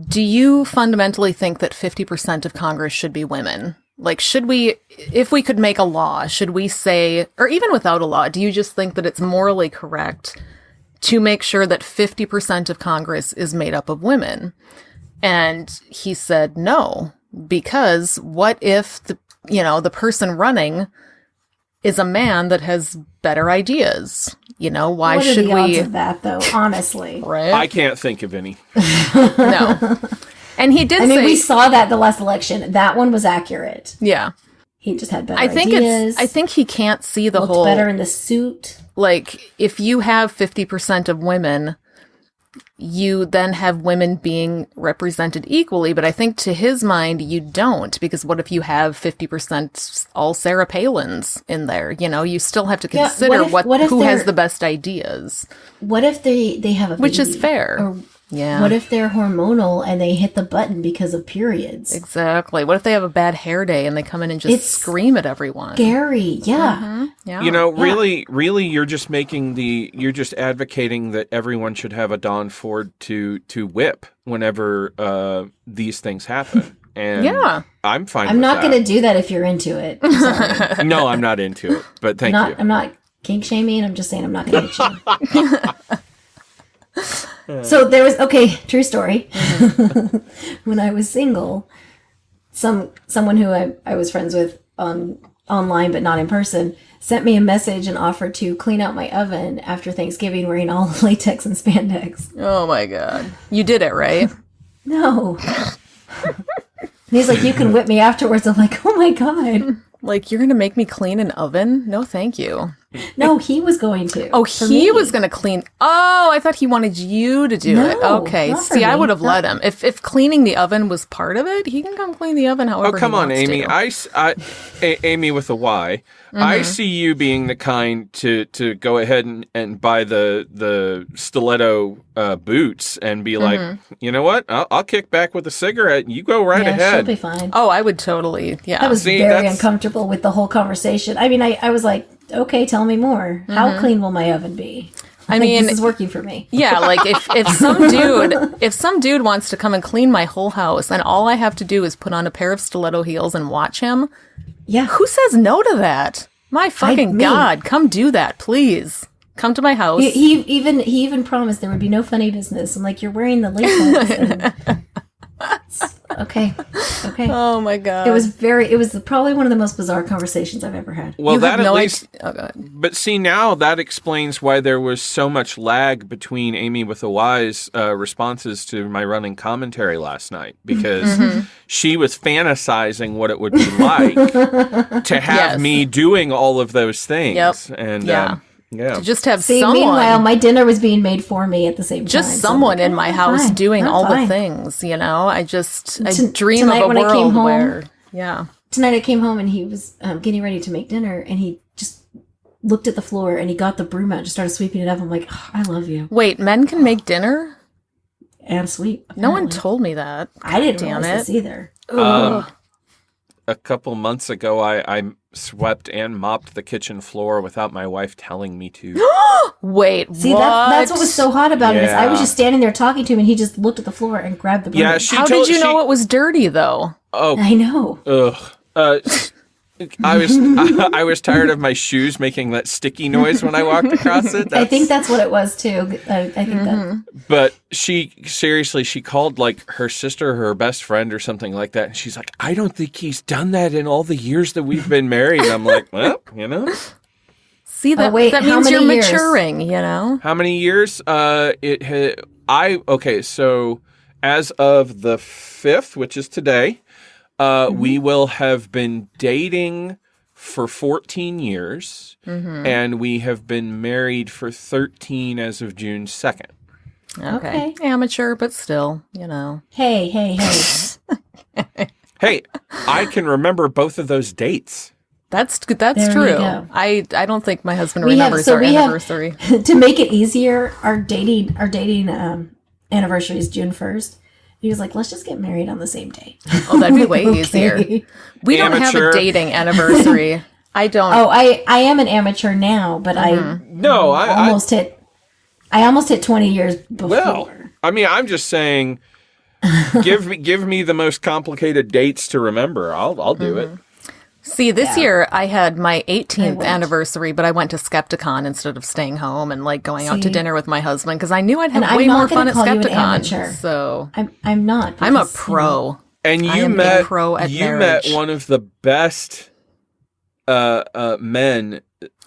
do you fundamentally think that 50% of Congress should be women? Like, should we, if we could make a law, should we say, or even without a law, do you just think that it's morally correct to make sure that 50% of Congress is made up of women? And he said no, because what if the person running is a man that has better ideas? Why should we? What are the odds of that, though? Honestly, right? I can't think of any. No. And he did. We saw that the last election. That one was accurate. Yeah, he just had better ideas. I think he can't see the looked whole better in the suit. Like, if you have 50% of women, you then have women being represented equally. But I think to his mind, you don't, because what if you have 50% all Sarah Palins in there? You still have to consider who has the best ideas. What if they have a baby? Which is fair. Or what if they're hormonal and they hit the button because of periods? Exactly. What if they have a bad hair day and they come in and just scream at everyone? Scary. Yeah. Yeah. Really, you're just advocating that everyone should have a Don Ford to whip whenever these things happen. And I'm fine with that. I'm not going to do that if you're into it. Sorry. No, I'm not into it, but thank you. I'm not kink shaming. I'm just saying I'm not going to hit you. So there was, true story. When I was single, someone who I was friends with online but not in person sent me a message and offered to clean out my oven after Thanksgiving wearing all latex and spandex. Oh my God. You did it, right? No. And he's like, you can whip me afterwards. I'm like, oh my God. Like, you're going to make me clean an oven? No, thank you. No, he was going to. Oh, he was going to clean. Oh, I thought he wanted you to do it. Okay. See, I would have let him. If cleaning the oven was part of it, he can come clean the oven however he wants to. Oh, come on, Amy. Amy with a Y. I see you being the kind to go ahead and buy the stiletto boots and be like, you know what? I'll kick back with a cigarette. You go right ahead. She'll be fine. Oh, I would totally. Yeah. I was very uncomfortable with the whole conversation. I mean, I was like, okay, tell me more. How clean will my oven be? I mean, this is working for me. Yeah, like if some dude wants to come and clean my whole house and all I have to do is put on a pair of stiletto heels and watch him, who says no to that? My fucking God, come do that, please. Come to my house. He even promised there would be no funny business. I'm like, you're wearing the latex. Okay. Okay. Oh my God. It was probably one of the most bizarre conversations I've ever had. Well, You that have at no least. idea. Oh, God. But see, now that explains why there was so much lag between Amy with the Wise responses to my running commentary last night, because she was fantasizing what it would be like to have me doing all of those things. Yep. And Yeah. yeah. To just have See, someone. meanwhile, my dinner was being made for me at the same time. Just so I'm someone like, in my I'm house fine. doing I'm all fine. the things, you know? I dream tonight of a when I came world home- where, yeah. Tonight I came home and he was getting ready to make dinner, and he just looked at the floor and he got the broom out and just started sweeping it up. I'm like, oh, I love you. Wait, men can make dinner? And sweep. No one apparently. told me that. I didn't Damn realize it. this either. A couple months ago, I swept and mopped the kitchen floor without my wife telling me to. Wait, See, what? that's what was so hot about it. Is I was Yeah. just standing there talking to him, and he just looked at the floor and grabbed the broom. Yeah, How did you know it was dirty, though? Oh, I know. ugh. I was tired of my shoes making that sticky noise when I walked across it. I think that's what it was too. I think that. But she called like her sister, her best friend, or something like that, and she's like, "I don't think he's done that in all the years that we've been married." And I'm like, "Well, you know." See, that, wait, that how means you're many years? maturing, you know? How many years? Okay, so as of the 5th, which is today, we will have been dating for 14 years, and we have been married for 13 as of June 2nd. Okay. Amateur, but still, you know. Hey. Hey, I can remember both of those dates. That's There you true. go. I don't think my husband We have- remembers so our we have- anniversary. To make it easier, our dating anniversary is June 1st. He was like, "Let's just get married on the same day." Oh, that'd be way Okay. easier. We don't have Amateur. a dating anniversary. I don't. Oh, I am an amateur now, but No, I almost hit 20 years before. Well, I mean, I'm just saying, give me the most complicated dates to remember. I'll do it. See, this year I had my I 18th went. anniversary, but I went to Skeptic On instead of staying home and like going out to See? dinner with my husband because I knew I'd And have I'm way not more gonna fun at call you an Skeptic On. amateur. So I'm not. I'm a because, pro. And I you am a met pro at you marriage. met one of the best men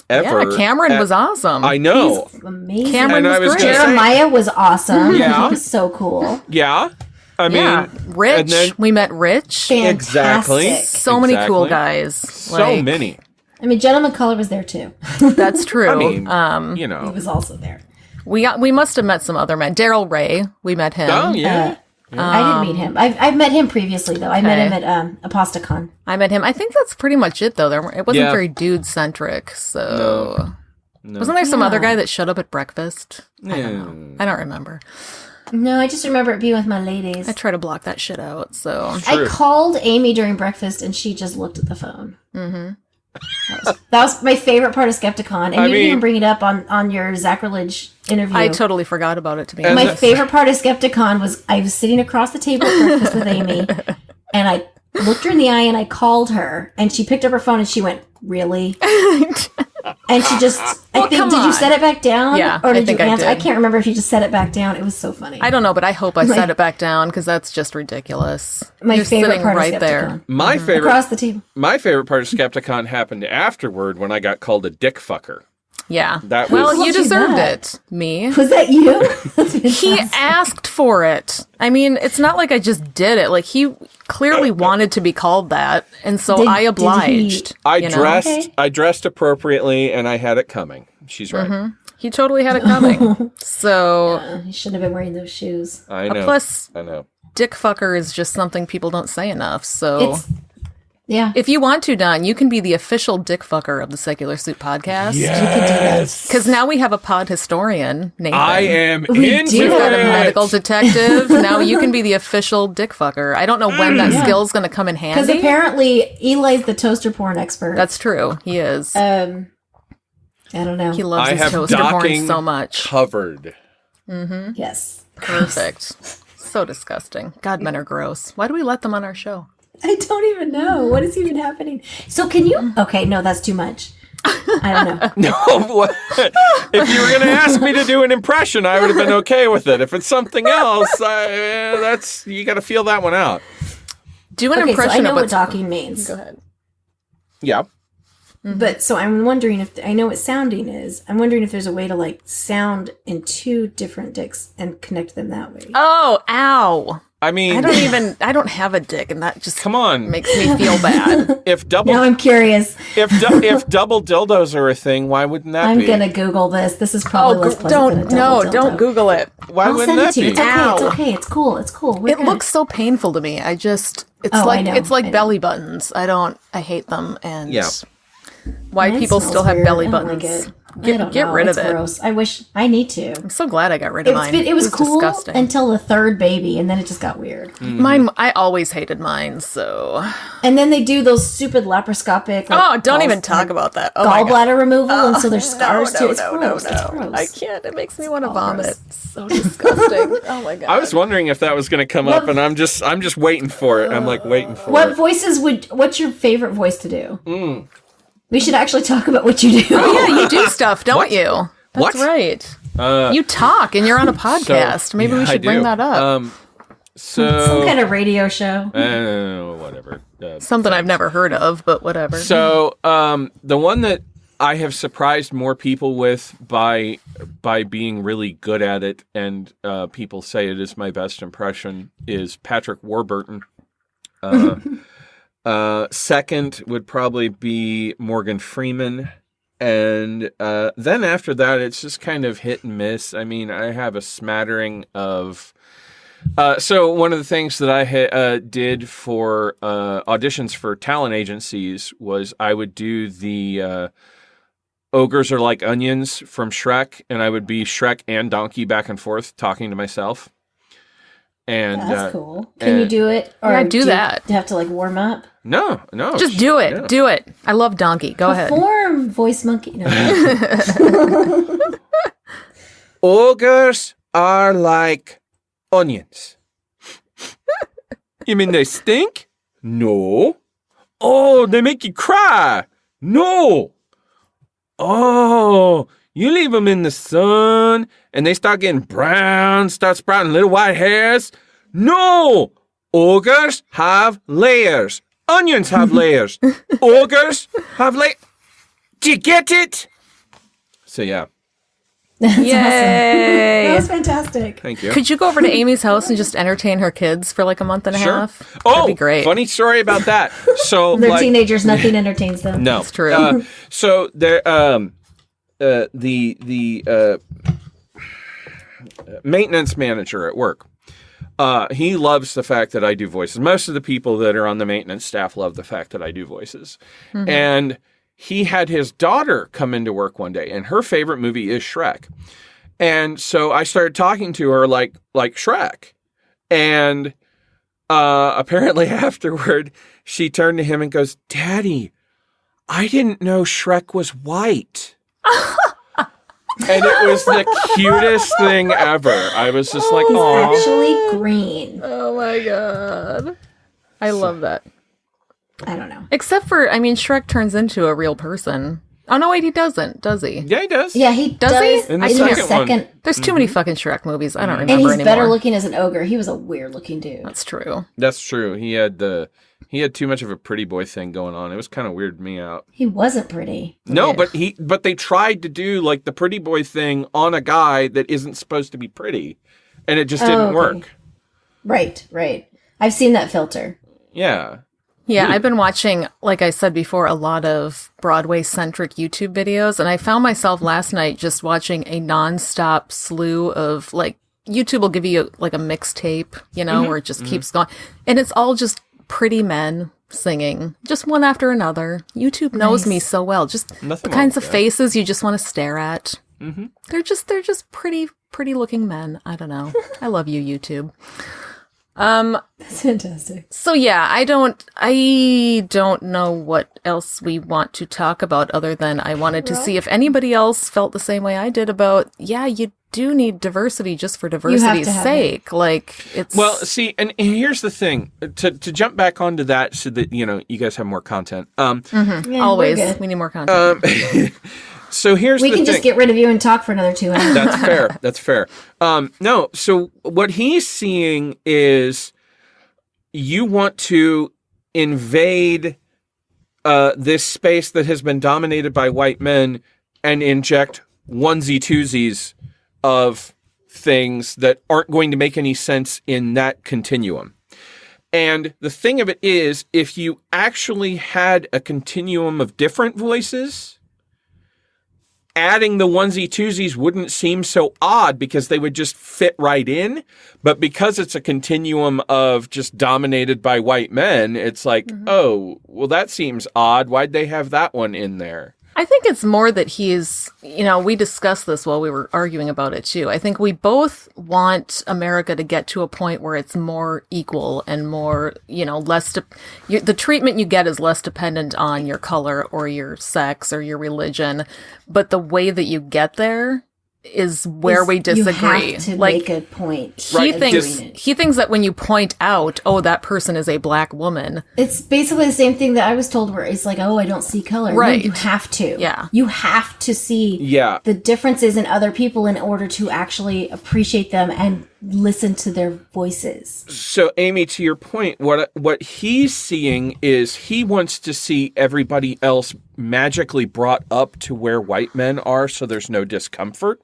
ever. Yeah, Cameron at- was awesome. I know. He's amazing. Cameron And I was was great. gonna say- Jeremiah was awesome. Yeah. He was so cool. Yeah. I mean, Yeah, Rich. and then- We met Rich. Fantastic. Exactly. So many cool Exactly. guys. so Like, many. I mean, Gentleman Color was there too. That's true. I mean, He you know. was also there. We must have met some other men. Daryl Ray. We met him. Oh yeah. I didn't meet him. I've met him previously though. I met Okay. him at ApostaCon. I met him. I think that's pretty much it, though. It wasn't Yeah. very dude centric. So No. wasn't there some Yeah. other guy that showed up at breakfast? I don't No. know. I don't remember. No, I just remember it being with my ladies. I try to block that shit out. So True. I called Amy during breakfast and she just looked at the phone. Mm-hmm. That was my favorite part of Skepticon. And I you didn't even mean- bring it up on your Sacrilege interview. I totally forgot about it. To be And honest, My favorite part of Skepticon was I was sitting across the table at breakfast with Amy, and I looked her in the eye and I called her, and she picked up her phone and she went, "Really?" And she just, I think, come did you on. set it back down? Yeah, or I did think you I answer? did. I can't remember if you just set it back down. It was so funny. I don't know, but I hope I set it back down because that's just ridiculous. My You're favorite sitting part right of there. Skepticon. My favorite Across the table. my favorite part of Skepticon happened afterward when I got called a dick fucker. Yeah. That well, was- you Who told you deserved that? it. Me. Was that you? That's He fantastic. asked for it. I mean, it's not like I just did it. Like he clearly wanted to be called that, and so Did- I did he- obliged. I you know? dressed Okay. I dressed appropriately and I had it coming. She's right. He totally had it coming. So You shouldn't have been wearing those shoes. I know. plus, I know. dick fucker is just something people don't say enough. So It's yeah. if you want to, Don, you can be the official dick fucker of the Secular Suit podcast. Yes. Because now we have a pod historian, Nathan. I am We into do. We've got a it. medical detective. Now you can be the official dick fucker. I don't know when that skill's going to come in Because handy. apparently Eli's the toaster porn expert. That's true. He is. I don't know. He loves I his have toaster porn docking so much. covered. Yes. Perfect. So disgusting. God, men are gross. Why do we let them on our show? I don't even know. What is even happening? So can you? Okay, no, that's too much. I don't know. No, what? If you were going to ask me to do an impression, I would have been okay with it. If it's something else, that's you got to feel that one out. Do an Okay, so I impression know of what what's... docking means. Go ahead. Yeah. But so I'm wondering if I know what sounding is. I'm wondering if there's a way to like sound in two different dicks and connect them that way. Oh, ow. I mean, I don't have a dick, and that just come on. makes me feel bad. If double Now I'm curious. if double dildos are a thing, why wouldn't that I'm be? gonna Google this. This is probably less pleasant than a double dildo. Don't Google it. Why I'll wouldn't send it that to you. be? It's okay. Ow. It's okay. It's cool. It's cool. We're It good. looks so painful to me. It's I like know, it's like I know. belly buttons. I hate them, and Yeah. why Mine people smells still have weird. belly I don't buttons. like it. I don't Get know. rid It's of it. Gross. I wish I need to. I'm so glad I got rid of mine. It was cool disgusting. until the third baby, and then it just got weird. Mine, I always hated mine. So And then they do those stupid laparoscopic. Like, don't even talk about that. Oh my God. gallbladder removal, and so there's scars too. It's gross. It's gross. I can't. It makes me want to all vomit. gross. It's so disgusting. Oh my God. I was wondering if that was going to come up, and I'm just waiting for it. I'm like waiting for What it. voices what's your favorite voice to do? We should actually talk about what you do. Yeah, you do stuff, don't What? you? That's What? right. You talk, and you're on a podcast. Maybe we I should bring do. that up. Some kind of radio show. Whatever. Something I've never heard of, but whatever. So the one that I have surprised more people with by being really good at it, and people say it is my best impression, is Patrick Warburton. Second would probably be Morgan Freeman. And then after that, it's just kind of hit and miss. I mean, I have a smattering of... so one of the things that I did for auditions for talent agencies was I would do the Ogres Are Like Onions from Shrek, and I would be Shrek and Donkey back and forth talking to myself. And That's cool. Can you do it? Or Yeah, do that. You have to like warm up. No. Just do it. Yeah. Do it. I love Donkey. Go ahead. Perform, voice monkey. No. Ogres are like onions. You mean they stink? No. Oh, they make you cry? No. Oh, you leave them in the sun and they start getting brown, start sprouting little white hairs? No. Ogres have layers. Onions have layers. Ogres have layers. Do you get it? So, yeah. That's Yay. awesome. That was fantastic. Thank you. Could you go over to Amy's house and just entertain her kids for like a month and a half? That'd be great. Funny story about that. So They're like, teenagers. Nothing entertains them. no, That's true. So there, the maintenance manager at work. He loves the fact that I do voices. Most of the people that are on the maintenance staff love the fact that I do voices. Mm-hmm. And he had his daughter come into work one day, and her favorite movie is Shrek. And so I started talking to her like Shrek. And apparently afterward, she turned to him and goes, "Daddy, I didn't know Shrek was white." And it was the cutest thing ever. I was just like, He's "Aw." actually green. Oh my God. I love that. I don't know. Except for, I mean, Shrek turns into a real person. Oh, no, wait, he doesn't, does he? Yeah, he does. Yeah, he Does does. he? In the In the second one. There's too many fucking Shrek movies. I don't remember and he's anymore. better looking as an ogre. He was a weird looking dude. That's true. That's true. He had too much of a pretty boy thing going on. It was kind of weirded me out. He wasn't pretty. No, but they tried to do like the pretty boy thing on a guy that isn't supposed to be pretty, and it just didn't work. Right. I've seen that filter. Yeah. Yeah, I've been watching, like I said before, a lot of Broadway-centric YouTube videos, and I found myself last night just watching a nonstop slew of, like, YouTube will give you, like, a mixtape, you know, where it just keeps going. And it's all just pretty men singing, just one after another. YouTube knows me so well. Just Nothing the kinds wrong of with that. faces you just want to stare at. Mm-hmm. They're just pretty looking men. I don't know. I love you, YouTube. That's fantastic. So yeah, I don't know what else we want to talk about other than I wanted to see if anybody else felt the same way I did about, yeah, you do need diversity just for diversity's have sake. Like, it's... Well, see, and here's the thing. To jump back onto that so that, you know, you guys have more content. Yeah, always. we're good. We need more content. So here's We the can thing. just get rid of you and talk for another 2 hours. That's fair. That's fair. No, so what he's seeing is you want to invade this space that has been dominated by white men and inject onesie-twosies of things that aren't going to make any sense in that continuum. And the thing of it is, if you actually had a continuum of different voices, adding the onesie-twosies wouldn't seem so odd because they would just fit right in. But because it's a continuum of just dominated by white men, it's like, oh, well, that seems odd. Why'd they have that one in there? I think it's more that he's, we discussed this while we were arguing about it too. I think we both want America to get to a point where it's more equal and more, less, the treatment you get is less dependent on your color or your sex or your religion. But the way that you get there is where we disagree. You have to make a point. He thinks that when you point out, oh, that person is a black woman. It's basically the same thing that I was told where it's like, oh, I don't see color. Right. No, you have to. Yeah. You have to see the differences in other people in order to actually appreciate them and listen to their voices. So, Amy, to your point, what he's seeing is he wants to see everybody else magically brought up to where white men are so there's no discomfort.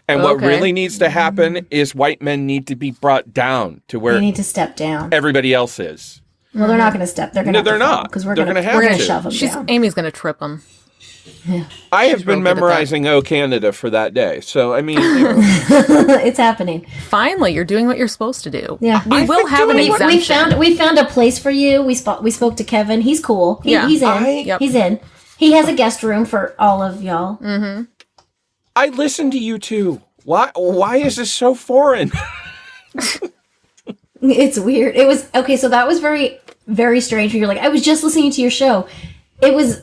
And what really needs to happen is white men need to be brought down to where they need to step down. Everybody else is. Well, they're not going to step. They're going to. No, they're not. Because we're going to shove them down. Amy's going to trip them. Yeah. I have been memorizing "Oh Canada" for that day, so I mean, it's happening. Finally, you're doing what you're supposed to do. Yeah, we will have an exemption. We found a place for you. We spoke to Kevin. He's cool. He's in. He's in. He has a guest room for all of y'all. Mm-hmm. I listen to you too. Why is this so foreign? It's weird. It was okay. So that was very, very strange. You're like, I was just listening to your show. It was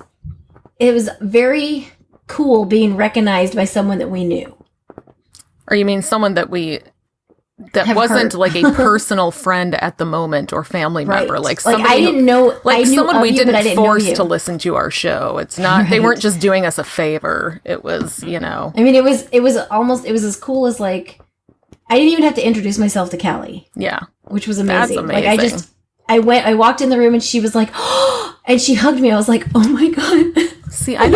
very cool being recognized by someone that we knew. Or you mean someone that wasn't like a personal friend at the moment or family member, like somebody I didn't know, like someone we didn't force to listen to our show. It's not they weren't just doing us a favor. It was, I mean, it was as cool as like I didn't even have to introduce myself to Callie. Yeah, which was amazing. That's amazing. Like I walked in the room and she was like, oh, and she hugged me. I was like, oh my god. See, I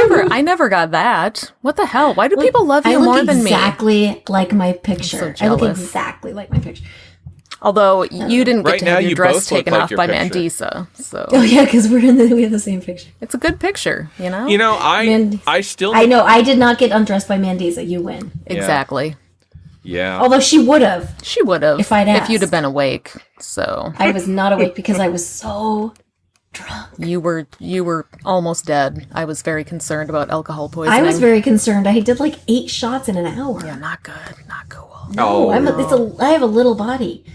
never got that. What the hell? Why do people love you more than me? Exactly like my picture. So I look exactly like my picture. Although you didn't get to have your dress taken off by picture. Mandisa, so oh yeah, because we have the same picture. It's a good picture, I still I know I did not get undressed by Mandisa. You win. Exactly. Yeah. Although she would have. If I'd asked. If you'd have been awake. So I was not awake because I was so drunk. You were almost dead. I was very concerned about alcohol poisoning. I was very concerned. I did like 8 shots in an hour. Yeah, not good. Not cool. No, I have a little body.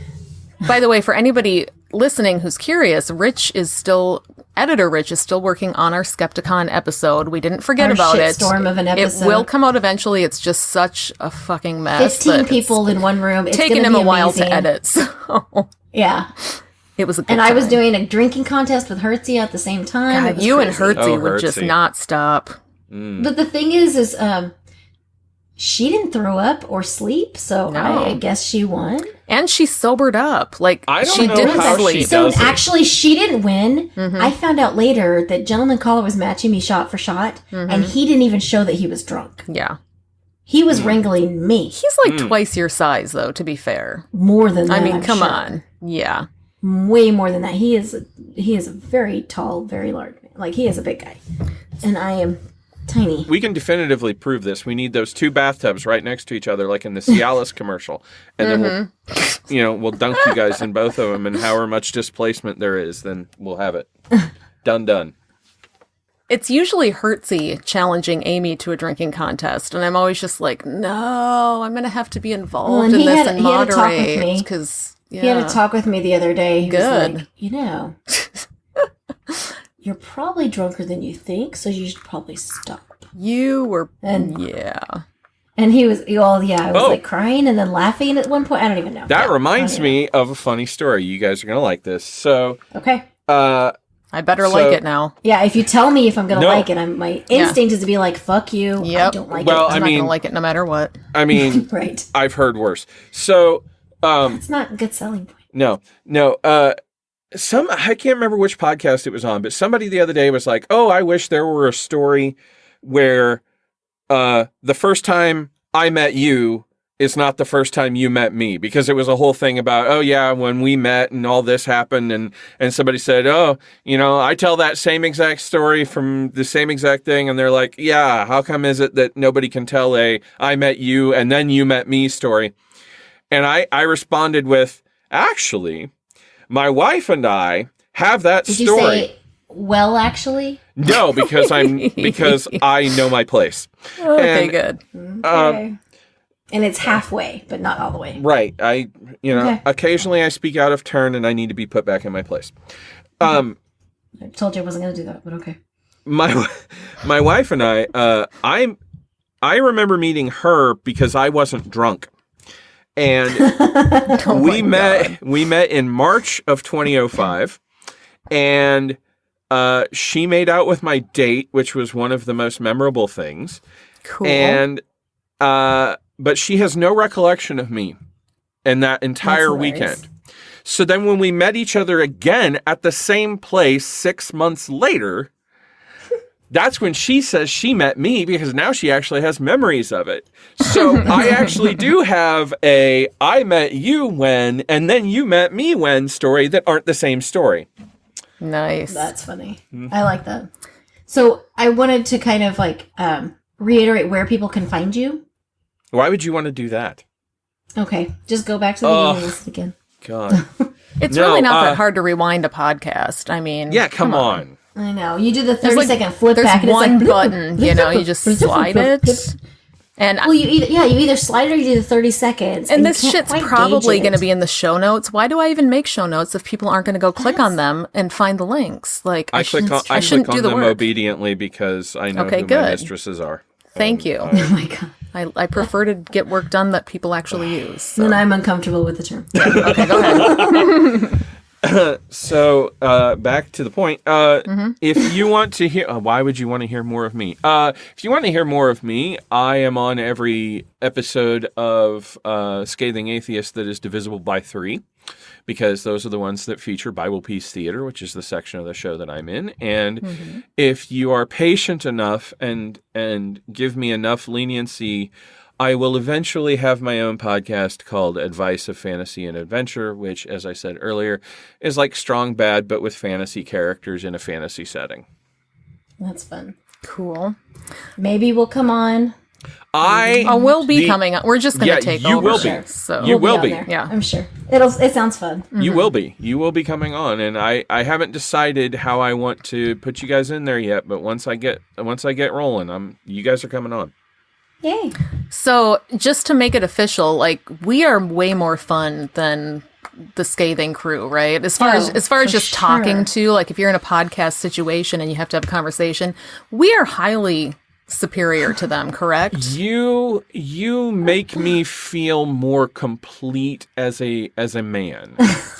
By the way, for anybody listening who's curious, Editor Rich is still working on our Skepticon episode. We didn't forget about it. Storm of an episode. It will come out eventually. It's just such a fucking mess. 15 people in one room. It's taken him a while to edit. So. Yeah. It was a good And time. I was doing a drinking contest with Hertzie at the same time. God, you crazy. And Hertzie would just not stop. But the thing is she didn't throw up or sleep, so I guess she won. And she sobered up. Like, she didn't sleep. So actually, she didn't win. Mm-hmm. I found out later that Gentleman Caller was matching me shot for shot, and he didn't even show that he was drunk. Yeah. He was wrangling me. He's like twice your size, though, to be fair. More than that, I mean, come on. Yeah. Way more than that. He is a very tall, very large man. Like, he is a big guy. And I am tiny. We can definitively prove this. We need those 2 bathtubs right next to each other, like in the Cialis commercial. And then we'll dunk you guys in both of them, and however much displacement there is, then we'll have it. Done. It's usually Hertzie challenging Amy to a drinking contest, and I'm always just like, no, I'm going to have to be involved in this and moderate. Because he had a talk with me the other day. He Good. Was like, you're probably drunker than you think, so you should probably stop. You were, and he was, I was like crying and then laughing at one point. I don't even know. That reminds me of a funny story. You guys are going to like this. So, okay. I better like it now. Yeah, if you tell me if I'm going to like it, my instinct is to be like, fuck you. Yep. I don't like it. I'm not going to like it no matter what. I mean, right. I've heard worse. So, it's not a good selling point. No. I can't remember which podcast it was on, but somebody the other day was like, "Oh, I wish there were a story where the first time I met you is not the first time you met me," because it was a whole thing about, oh yeah, when we met and all this happened, and somebody said, oh, I tell that same exact story from the same exact thing, and they're like, yeah, how come is it that nobody can tell a I met you and then you met me story? And I responded with, actually, my wife and I have that story. Did you say, well, actually? No, because I know my place. Okay, good. Okay. And it's halfway, but not all the way. Right. Occasionally I speak out of turn and I need to be put back in my place. I told you I wasn't going to do that, but okay. My wife and I remember meeting her because I wasn't drunk. And we met in March of 2005, and she made out with my date, which was one of the most memorable things. Cool. And but she has no recollection of me in that entire weekend. So then when we met each other again at the same place 6 months later, that's when she says she met me, because now she actually has memories of it. So I actually do have a I met you when and then you met me when story that aren't the same story. Nice. That's funny. I like that. So I wanted to kind of reiterate where people can find you. Why would you want to do that? Okay, just go back to the beginning and listen again. God. It's really not that hard to rewind a podcast. I mean, yeah, come on. I know. You do the 30-second flip there's back. And one it's like, button, you just slide it. And well, you either slide it or you do the 30 seconds. And this shit's probably going to be in the show notes. Why do I even make show notes if people aren't going to go click on them and find the links? Like I click on them obediently because I know who my mistresses are. Thank you. Oh my God. I prefer to get work done that people actually use. So. And I'm uncomfortable with the term. Okay, go ahead. So back to the point. If you want to hear, why would you want to hear more of me? If you want to hear more of me, I am on every episode of Scathing Atheist that is divisible by 3, because those are the ones that feature Bible Peace Theater, which is the section of the show that I'm in. And if you are patient enough and give me enough leniency, I will eventually have my own podcast called Advice of Fantasy and Adventure, which, as I said earlier, is like Strong Bad, but with fantasy characters in a fantasy setting. That's fun. Cool. Maybe we'll come on. We'll be coming on. We're just going to take over. You will be. So you will be. Yeah, I'm sure. It sounds fun. You will be. You will be coming on, and I haven't decided how I want to put you guys in there yet. But once I get rolling, you guys are coming on. Yay! So just to make it official, we are way more fun than the Scathing crew, right? As far as just talking to, if you're in a podcast situation and you have to have a conversation, we are highly superior to them, correct? You make me feel more complete as a man.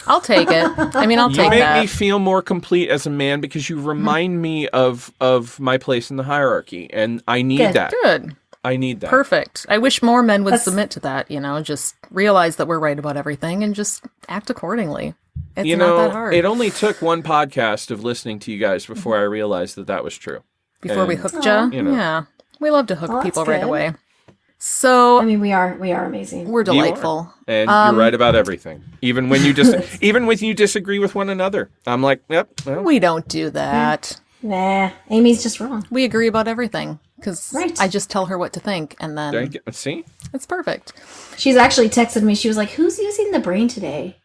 I'll take it. I mean, I'll take that. You make me feel more complete as a man because you remind me of my place in the hierarchy, and I need that. Good. I need that. Perfect. I wish more men would submit to that, just realize that we're right about everything and just act accordingly. It's not that hard. It only took one podcast of listening to you guys before I realized that was true. Before we hooked you? Yeah. We love to hook people right away. So I mean, we are amazing. We're delightful. And you're right about everything. Even when you disagree with one another. I'm like, yep. Well. We don't do that. Nah, Amy's just wrong. We agree about everything. Because I just tell her what to think, and then... See? It's perfect. She's actually texted me. She was like, who's using the brain today?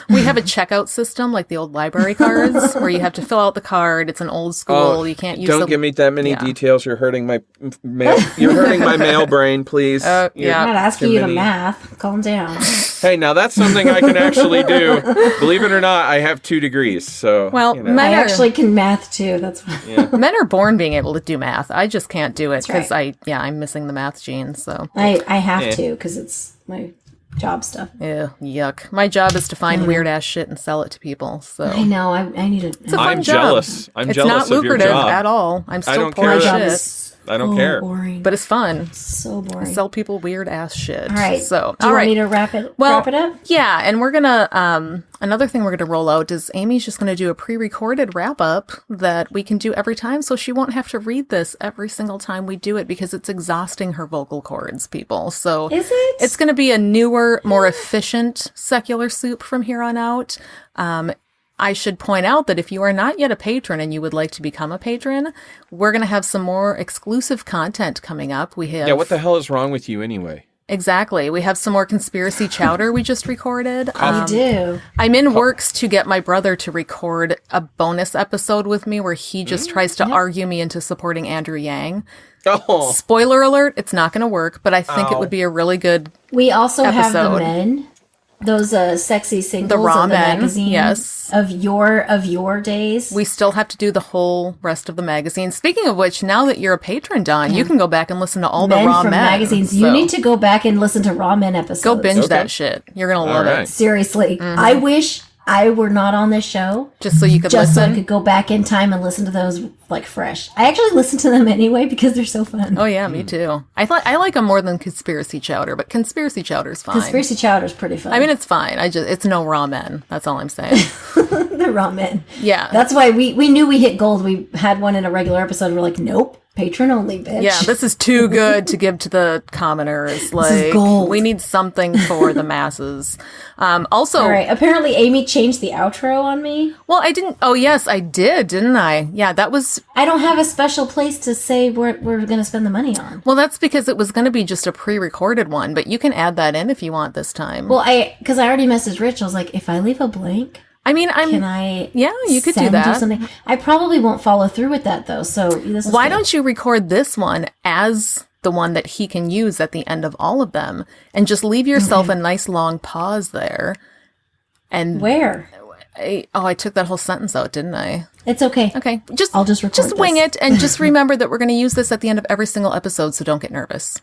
We have a checkout system, like the old library cards, where you have to fill out the card. It's an old school. You can't use Don't give me that many details. You're hurting my mail. You're hurting my male brain, please. I'm not asking you to math. Calm down. Hey, now that's something I can actually do. Believe it or not, I have 2 degrees. So I actually can math too. That's why. Yeah. Men are born being able to do math. I just can't do it because I'm missing the math gene. So I have to because it's my job stuff. Yeah, yuck. My job is to find weird ass shit and sell it to people. So I know. I need it. It's a fun I'm job. jealous. I'm it's jealous not lucrative of your job. at all. I'm still I don't poor care. as My job shit. is I don't care. Boring. But it's fun. So boring. Sell people weird ass shit. All right. So, do you want me to wrap it up? Yeah, and we're gonna another thing we're gonna roll out is Amy's just gonna do a pre-recorded wrap up that we can do every time, so she won't have to read this every single time we do it because it's exhausting her vocal cords, people. So is it? It's gonna be a newer, more efficient Secular Soup from here on out. I should point out that if you are not yet a patron and you would like to become a patron, we're going to have some more exclusive content coming up. We have... Yeah, what the hell is wrong with you anyway? Exactly. We have some more conspiracy chowder we just recorded. You do. I'm in works to get my brother to record a bonus episode with me where he just tries to argue me into supporting Andrew Yang. Oh. Spoiler alert, it's not going to work, but I think it would be a really good We also have the episode. men. Those sexy singles The raw of the men, magazine yes. of your days. We still have to do the whole rest of the magazine. Speaking of which, now that you're a patron, Dawn, you can go back and listen to all the raw from men magazines. So You need to go back and listen to Raw Men episodes. go binge Okay. that shit. You're gonna love right. it. Seriously, I wish I were not on this show. Just so you could Just so I listen. could go back in time and listen to those like fresh. I actually listen to them anyway because they're so fun. Oh yeah, me too. I like them more than Conspiracy Chowder, but Conspiracy Chowder's fine. Conspiracy Chowder's pretty fun. I mean, it's fine. It's no raw men. That's all I'm saying. the Raw Men. Yeah. That's why we knew we hit gold. We had one in a regular episode. We're like, nope, patron only, bitch. Yeah, this is too good to give to the commoners. Like, is gold. we need something for the masses. Also, All right. Apparently, Amy changed the outro on me. well, I didn't. Oh, yes, I did, didn't I? Yeah, that was. I don't have a special place to say we're going to spend the money on. Well, that's because it was going to be just a pre-recorded one, but you can add that in if you want this time. Well, because I already messaged Rich. I was like, if I leave a blank, I mean, can I? Yeah, you could do send that. You something? I probably won't follow through with that though. So this is Why good. don't you record this one as the one that he can use at the end of all of them, and just leave yourself a nice long pause there? And Where? I took that whole sentence out, didn't I? It's okay. Okay, I'll just record wing this. it, and just remember that we're going to use this at the end of every single episode, so don't get nervous.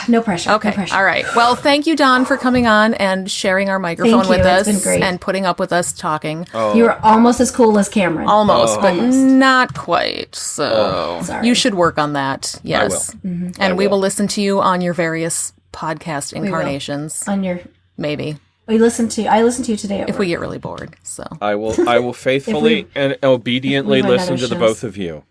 No pressure. Okay, No pressure. all right. Well, thank you, Don, for coming on and sharing our microphone Thank you. with us It's been great. and putting up with us talking. You're almost as cool as Cameron. Almost, but Almost. not quite. So Sorry. you should work on that. Yes. Mm-hmm. And we will listen to you on your various podcast incarnations. On your, Maybe. I listened to you today at If work. we get really bored. So I will faithfully and obediently run listen other to the shows. both of you.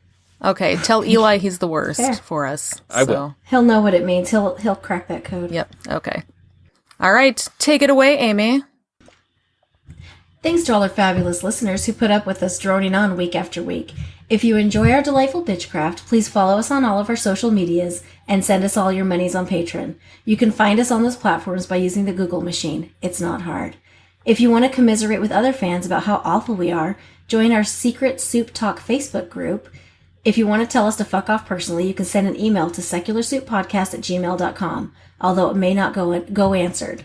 okay, tell Eli he's the worst Fair. for us. I will. He'll know what it means. He'll crack that code. Yep. Okay. All right. Take it away, Amy. Thanks to all our fabulous listeners who put up with us droning on week after week. If you enjoy our delightful bitchcraft, please follow us on all of our social medias and send us all your monies on Patreon. You can find us on those platforms by using the Google machine. It's not hard. If you want to commiserate with other fans about how awful we are, join our Secret Soup Talk Facebook group. If you want to tell us to fuck off personally, you can send an email to secularsouppodcast@gmail.com, although it may not go answered.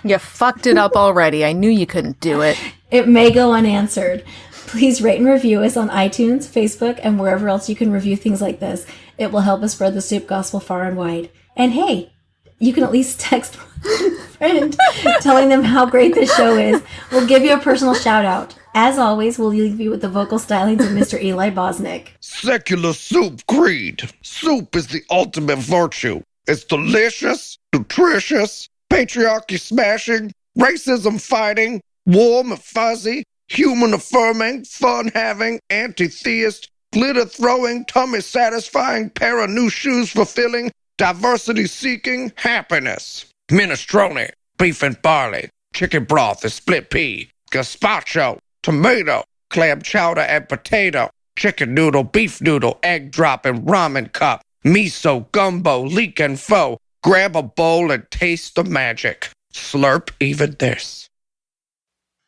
You fucked it up already. I knew you couldn't do it. It may go unanswered. Please rate and review us on iTunes, Facebook, and wherever else you can review things like this. It will help us spread the soup gospel far and wide. And hey, you can at least text one friend telling them how great this show is. We'll give you a personal shout out. As always, we'll leave you with the vocal stylings of Mr. Eli Bosnick. Secular soup creed. Soup is the ultimate virtue. It's delicious, nutritious, patriarchy smashing, racism fighting, warm and fuzzy, human affirming, fun having, anti-theist, glitter throwing, tummy satisfying, pair of new shoes fulfilling, diversity seeking, happiness. Minestrone, beef and barley, chicken broth and split pea, gazpacho, tomato, clam chowder and potato, chicken noodle, beef noodle, egg drop and ramen cup, miso, gumbo, leek and pho. Grab a bowl and taste the magic. Slurp even this.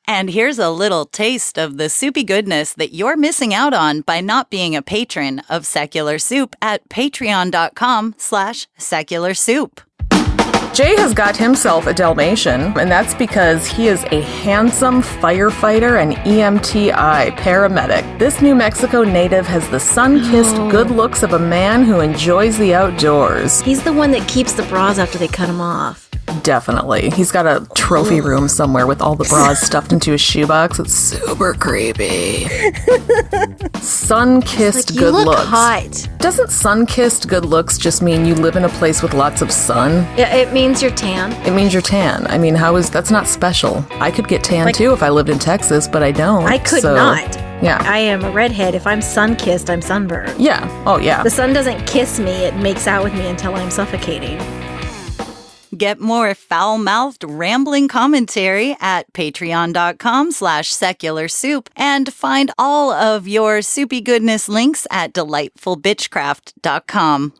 And here's a little taste of the soupy goodness that you're missing out on by not being a patron of Secular Soup at patreon.com/secularsoup. Jay has got himself a Dalmatian, and that's because he is a handsome firefighter and EMTI paramedic. This New Mexico native has the sun-kissed good looks of a man who enjoys the outdoors. He's the one that keeps the bras after they cut him off. Definitely. He's got a trophy room somewhere with all the bras stuffed into a shoebox. It's super creepy. Sun-kissed good look looks. Hot. Doesn't sun-kissed good looks just mean you live in a place with lots of sun? Yeah, it means you're tan. It means you're tan. I mean, that's not special. I could get tan too if I lived in Texas, but I don't. I could not. Yeah. I am a redhead. If I'm sun-kissed, I'm sunburned. Yeah. Oh, yeah. The sun doesn't kiss me. It makes out with me until I'm suffocating. Get more foul-mouthed, rambling commentary at patreon.com/secularsoup and find all of your soupy goodness links at delightfulbitchcraft.com.